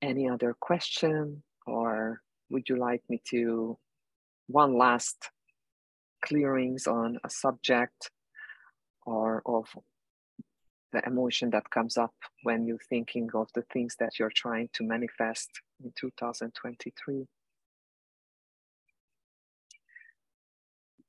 Any other question, or would you like me to one last clearings on a subject or of the emotion that comes up when you're thinking of the things that you're trying to manifest in 2023?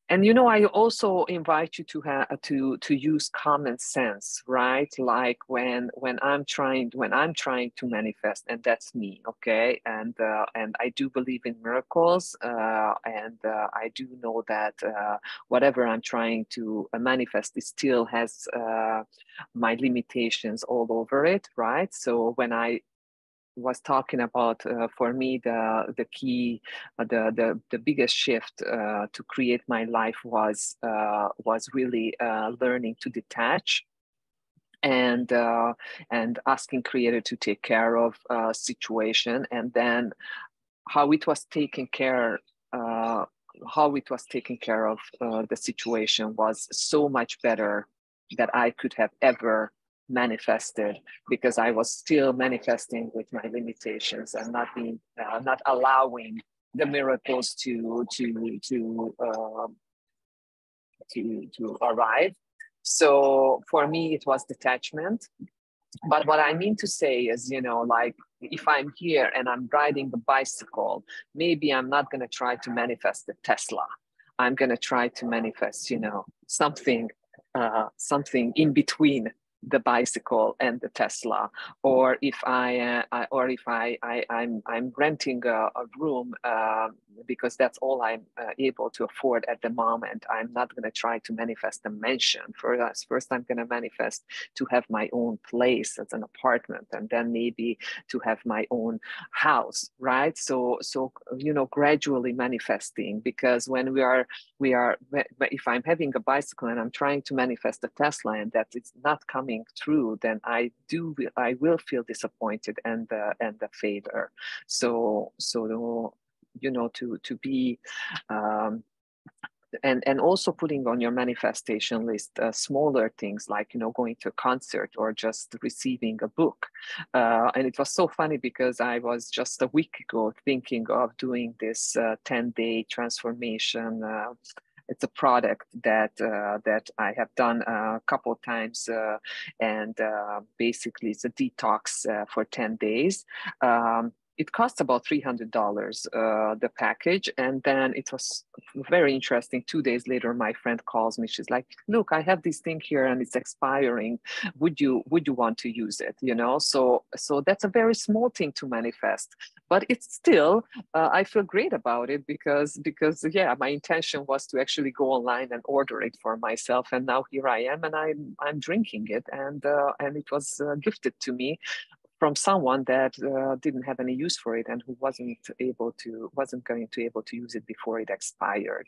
And you know, I also invite you to have to use common sense, right? Like when I'm trying to manifest, and that's me, okay? And I do believe in miracles, and I do know that whatever I'm trying to manifest, it still has my limitations all over it, right? So when I was talking about for me the key, the biggest shift to create my life was really learning to detach, and asking creator to take care of situation, and then how it was taken care of the situation was so much better that I could have ever manifested, because I was still manifesting with my limitations and not allowing the miracles to arrive. So for me, it was detachment. But what I mean to say is, you know, like if I'm here and I'm riding a bicycle, maybe I'm not going to try to manifest the Tesla. I'm going to try to manifest, you know, something in between the bicycle and the Tesla. Or if I'm renting a room because that's all I'm able to afford at the moment, I'm not going to try to manifest a mansion. First I'm going to manifest to have my own place as an apartment, and then maybe to have my own house, right? So you know, gradually manifesting, because when if I'm having a bicycle and I'm trying to manifest a Tesla and that it's not coming through, then I will feel disappointed and the failure. So you know, to be and also putting on your manifestation list smaller things, like, you know, going to a concert or just receiving a book. And it was so funny because I was just a week ago thinking of doing this 10-day transformation. It's a product that I have done a couple of times, and basically it's a detox for 10 days. it costs about $300, the package. And then it was very interesting. 2 days later, my friend calls me. She's like, look, I have this thing here and it's expiring. Would you want to use it? You know, so that's a very small thing to manifest, but it's still, I feel great about it because yeah, my intention was to actually go online and order it for myself. And now here I am, and I'm drinking it, and it was gifted to me from someone that didn't have any use for it and who wasn't going to able to use it before it expired.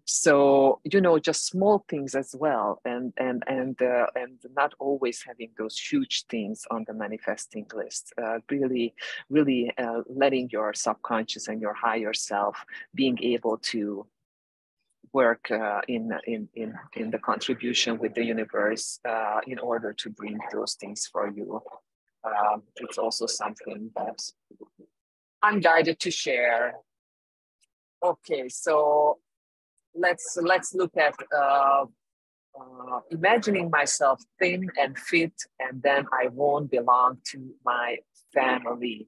So, you know, just small things as well, and not always having those huge things on the manifesting list. Really letting your subconscious and your higher self being able to work in the contribution with the universe in order to bring those things for you. It's also something that I'm guided to share. Okay, so let's look at imagining myself thin and fit, and then I won't belong to my family.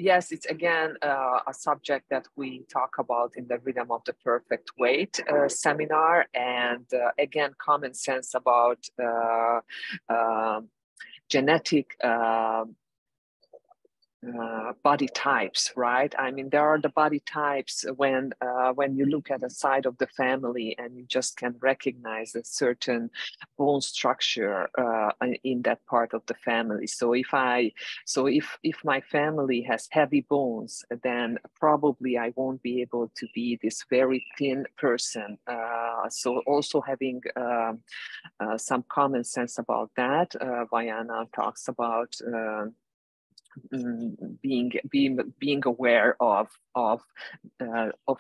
Yes, it's again a subject that we talk about in the Rhythm of the Perfect Weight seminar, and again, common sense about genetic body types, right? I mean, there are the body types when you look at the side of the family and you just can recognize a certain bone structure in that part of the family. So if my family has heavy bones, then probably I won't be able to be this very thin person. So also having some common sense about that. Vajana talks about being aware of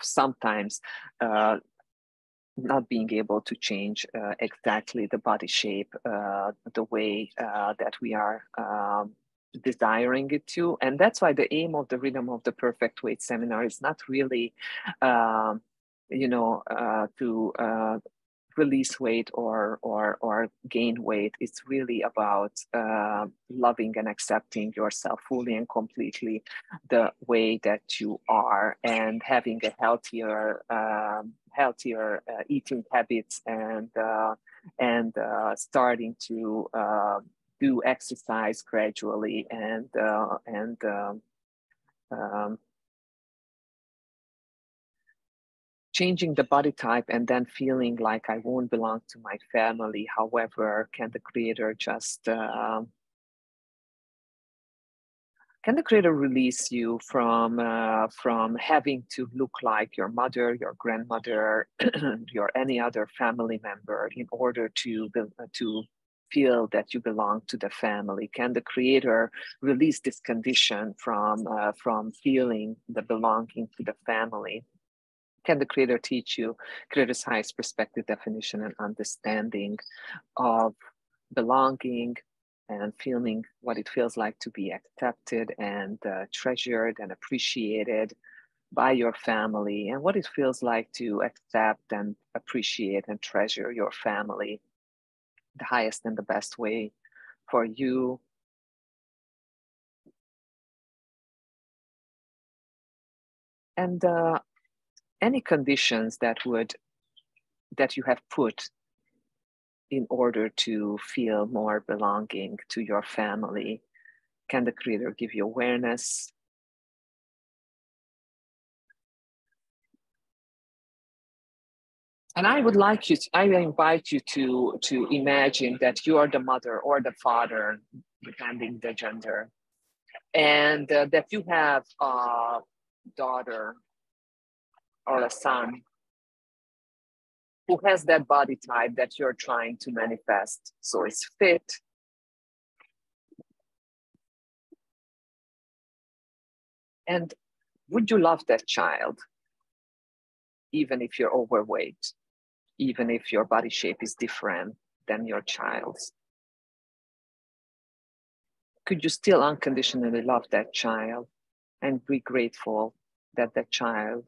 sometimes not being able to change exactly the body shape the way that we are desiring it to. And that's why the aim of the Rhythm of the Perfect Weight seminar is not really to release weight or gain weight. It's really about loving and accepting yourself fully and completely the way that you are, and having a healthier eating habits, and starting to do exercise gradually, and changing the body type, and then feeling like I won't belong to my family. However, can the Creator release you from having to look like your mother, your grandmother, your any other family member in order to feel that you belong to the family? Can the Creator release this condition from feeling the belonging to the family? Can the Creator teach you Creator's highest perspective, definition, and understanding of belonging, and feeling what it feels like to be accepted and treasured and appreciated by your family, and what it feels like to accept and appreciate and treasure your family the highest and the best way for you. And any conditions that you have put in order to feel more belonging to your family, can the Creator give you awareness? And I invite you to imagine that you are the mother or the father, depending the gender, and that you have a daughter or a son who has that body type that you're trying to manifest. So it's fit, and would you love that child, even if you're overweight, even if your body shape is different than your child's? Could you still unconditionally love that child and be grateful that that child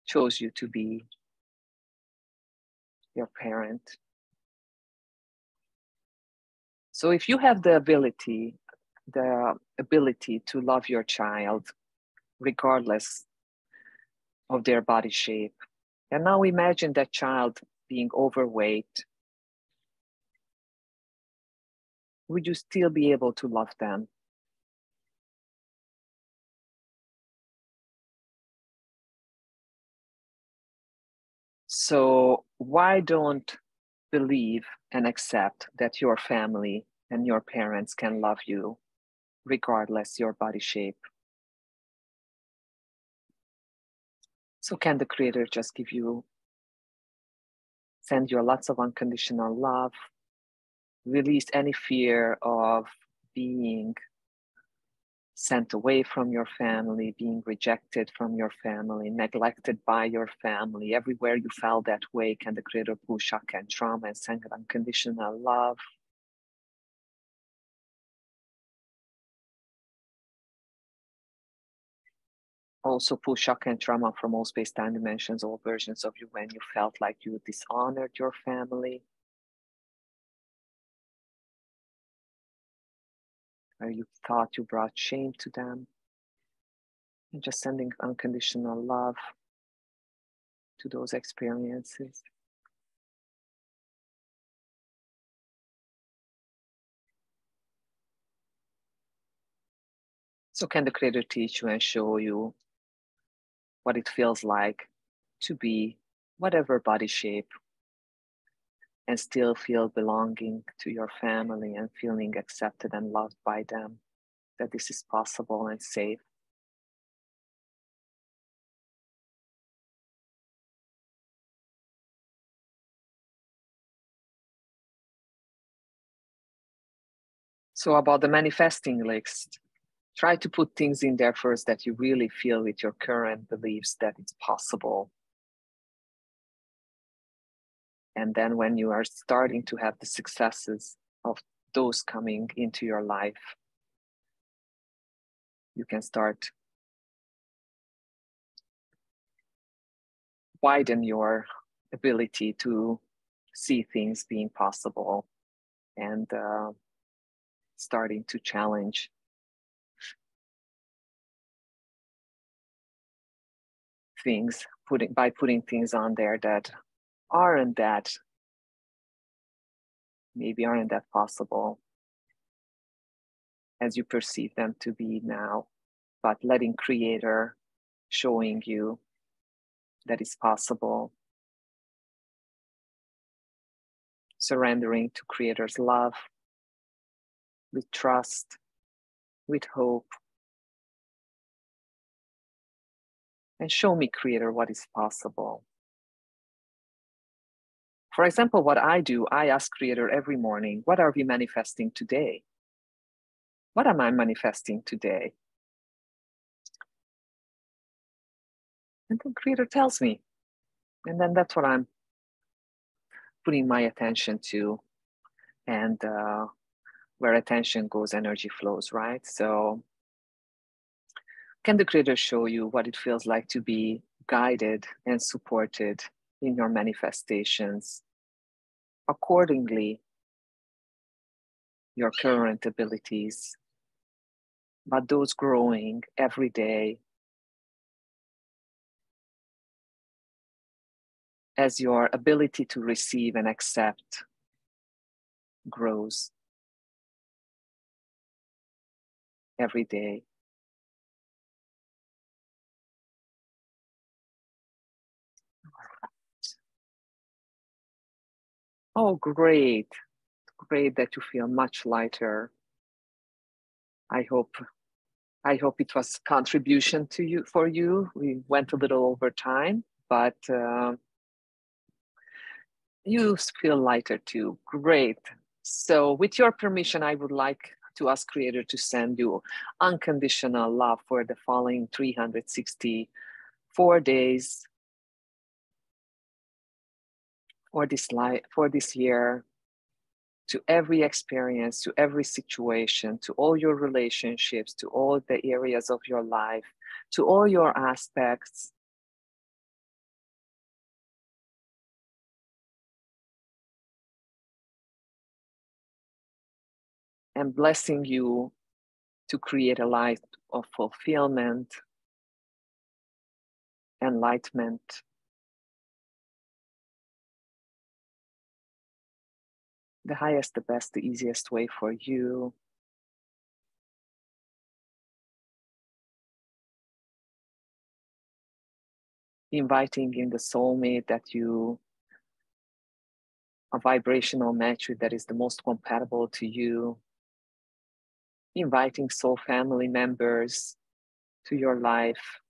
chose you to be your parent? So if you have the ability to love your child regardless of their body shape, and now imagine that child being overweight, would you still be able to love them? So why don't believe and accept that your family and your parents can love you regardless your body shape? So can the Creator just send you lots of unconditional love, release any fear of being sent away from your family, being rejected from your family, neglected by your family. Everywhere you felt that way, can the Creator pull shock and trauma and send unconditional love? Also pull shock and trauma from all space-time dimensions, all versions of you when you felt like you dishonored your family, or you thought you brought shame to them. And just sending unconditional love to those experiences. So can the Creator teach you and show you what it feels like to be whatever body shape and still feel belonging to your family and feeling accepted and loved by them, that this is possible and safe? So about the manifesting list, try to put things in there first that you really feel with your current beliefs that it's possible. And then when you are starting to have the successes of those coming into your life, you can start widen your ability to see things being possible and starting to challenge things, by putting things on there that maybe aren't that possible as you perceive them to be now, but letting Creator showing you that it's possible, surrendering to Creator's love with trust, with hope, and show me, Creator, what is possible. For example, what I do, I ask Creator every morning, what are we manifesting today? What am I manifesting today? And then Creator tells me. And then that's what I'm putting my attention to. And where attention goes, energy flows, right? So can the Creator show you what it feels like to be guided and supported in your manifestations accordingly, your current abilities, but those growing every day as your ability to receive and accept grows every day. Oh, great. Great that you feel much lighter. I hope it was contribution to you for you. We went a little over time, but you feel lighter too. Great. So with your permission, I would like to ask Creator to send you unconditional love for the following 364 days for this year, to every experience, to every situation, to all your relationships, to all the areas of your life, to all your aspects. and blessing you to create a life of fulfillment, enlightenment, the highest, the best, the easiest way for you. Inviting in the soulmate that you, a vibrational match that is the most compatible to you. Inviting soul family members to your life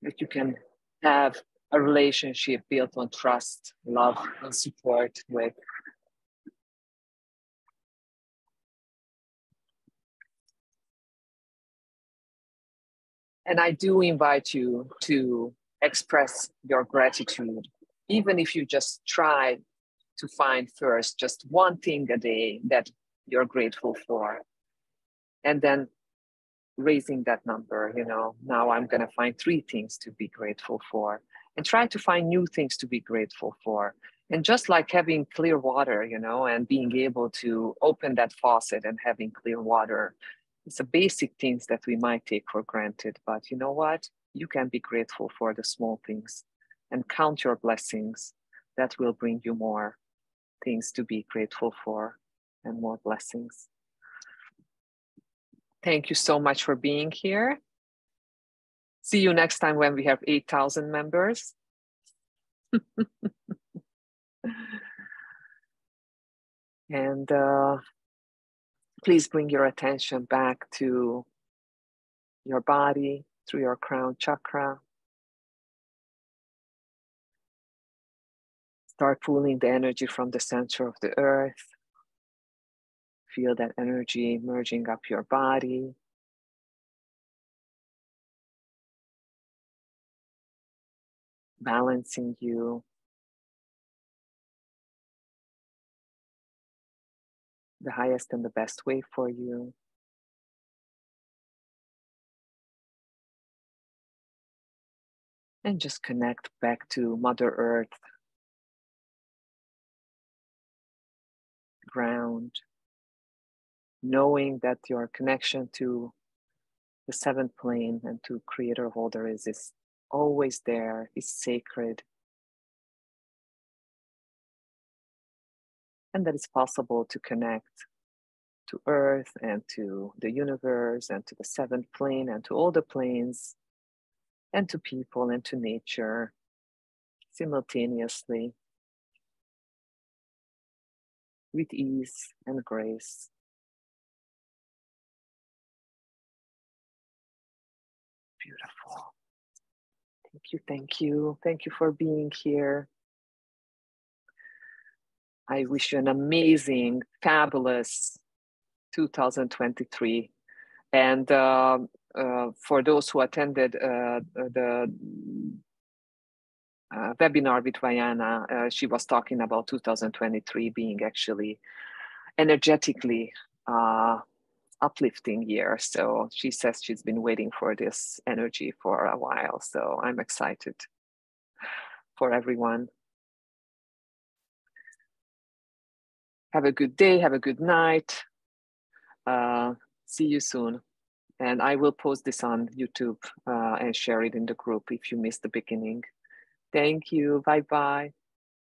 that you can have a relationship built on trust, love, and support with. And I do invite you to express your gratitude, even if you just try to find first just one thing a day that you're grateful for. And then raising that number, now I'm going to find 3 things to be grateful for, and try to find new things to be grateful for. And just like having clear water, and being able to open that faucet and having clear water, it's the basic things that we might take for granted. But you know what? You can be grateful for the small things and count your blessings. That will bring you more things to be grateful for and more blessings. Thank you so much for being here. See you next time when we have 8,000 members. And please bring your attention back to your body through your crown chakra. Start pulling the energy from the center of the earth. Feel that energy merging up your body. Balancing you. The highest and the best way for you. And just connect back to Mother Earth, ground, knowing that your connection to the 7th plane and to Creator of all there is always there, is sacred. And that it's possible to connect to Earth and to the universe and to the 7th plane and to all the planes and to people and to nature simultaneously with ease and grace. Beautiful. Thank you, thank you. Thank you for being here. I wish you an amazing, fabulous 2023. And for those who attended the webinar with Vaiana, she was talking about 2023 being actually energetically uplifting year. So she says she's been waiting for this energy for a while. So I'm excited for everyone. Have a good day, have a good night. See you soon. And I will post this on YouTube and share it in the group if you missed the beginning. Thank you, bye-bye.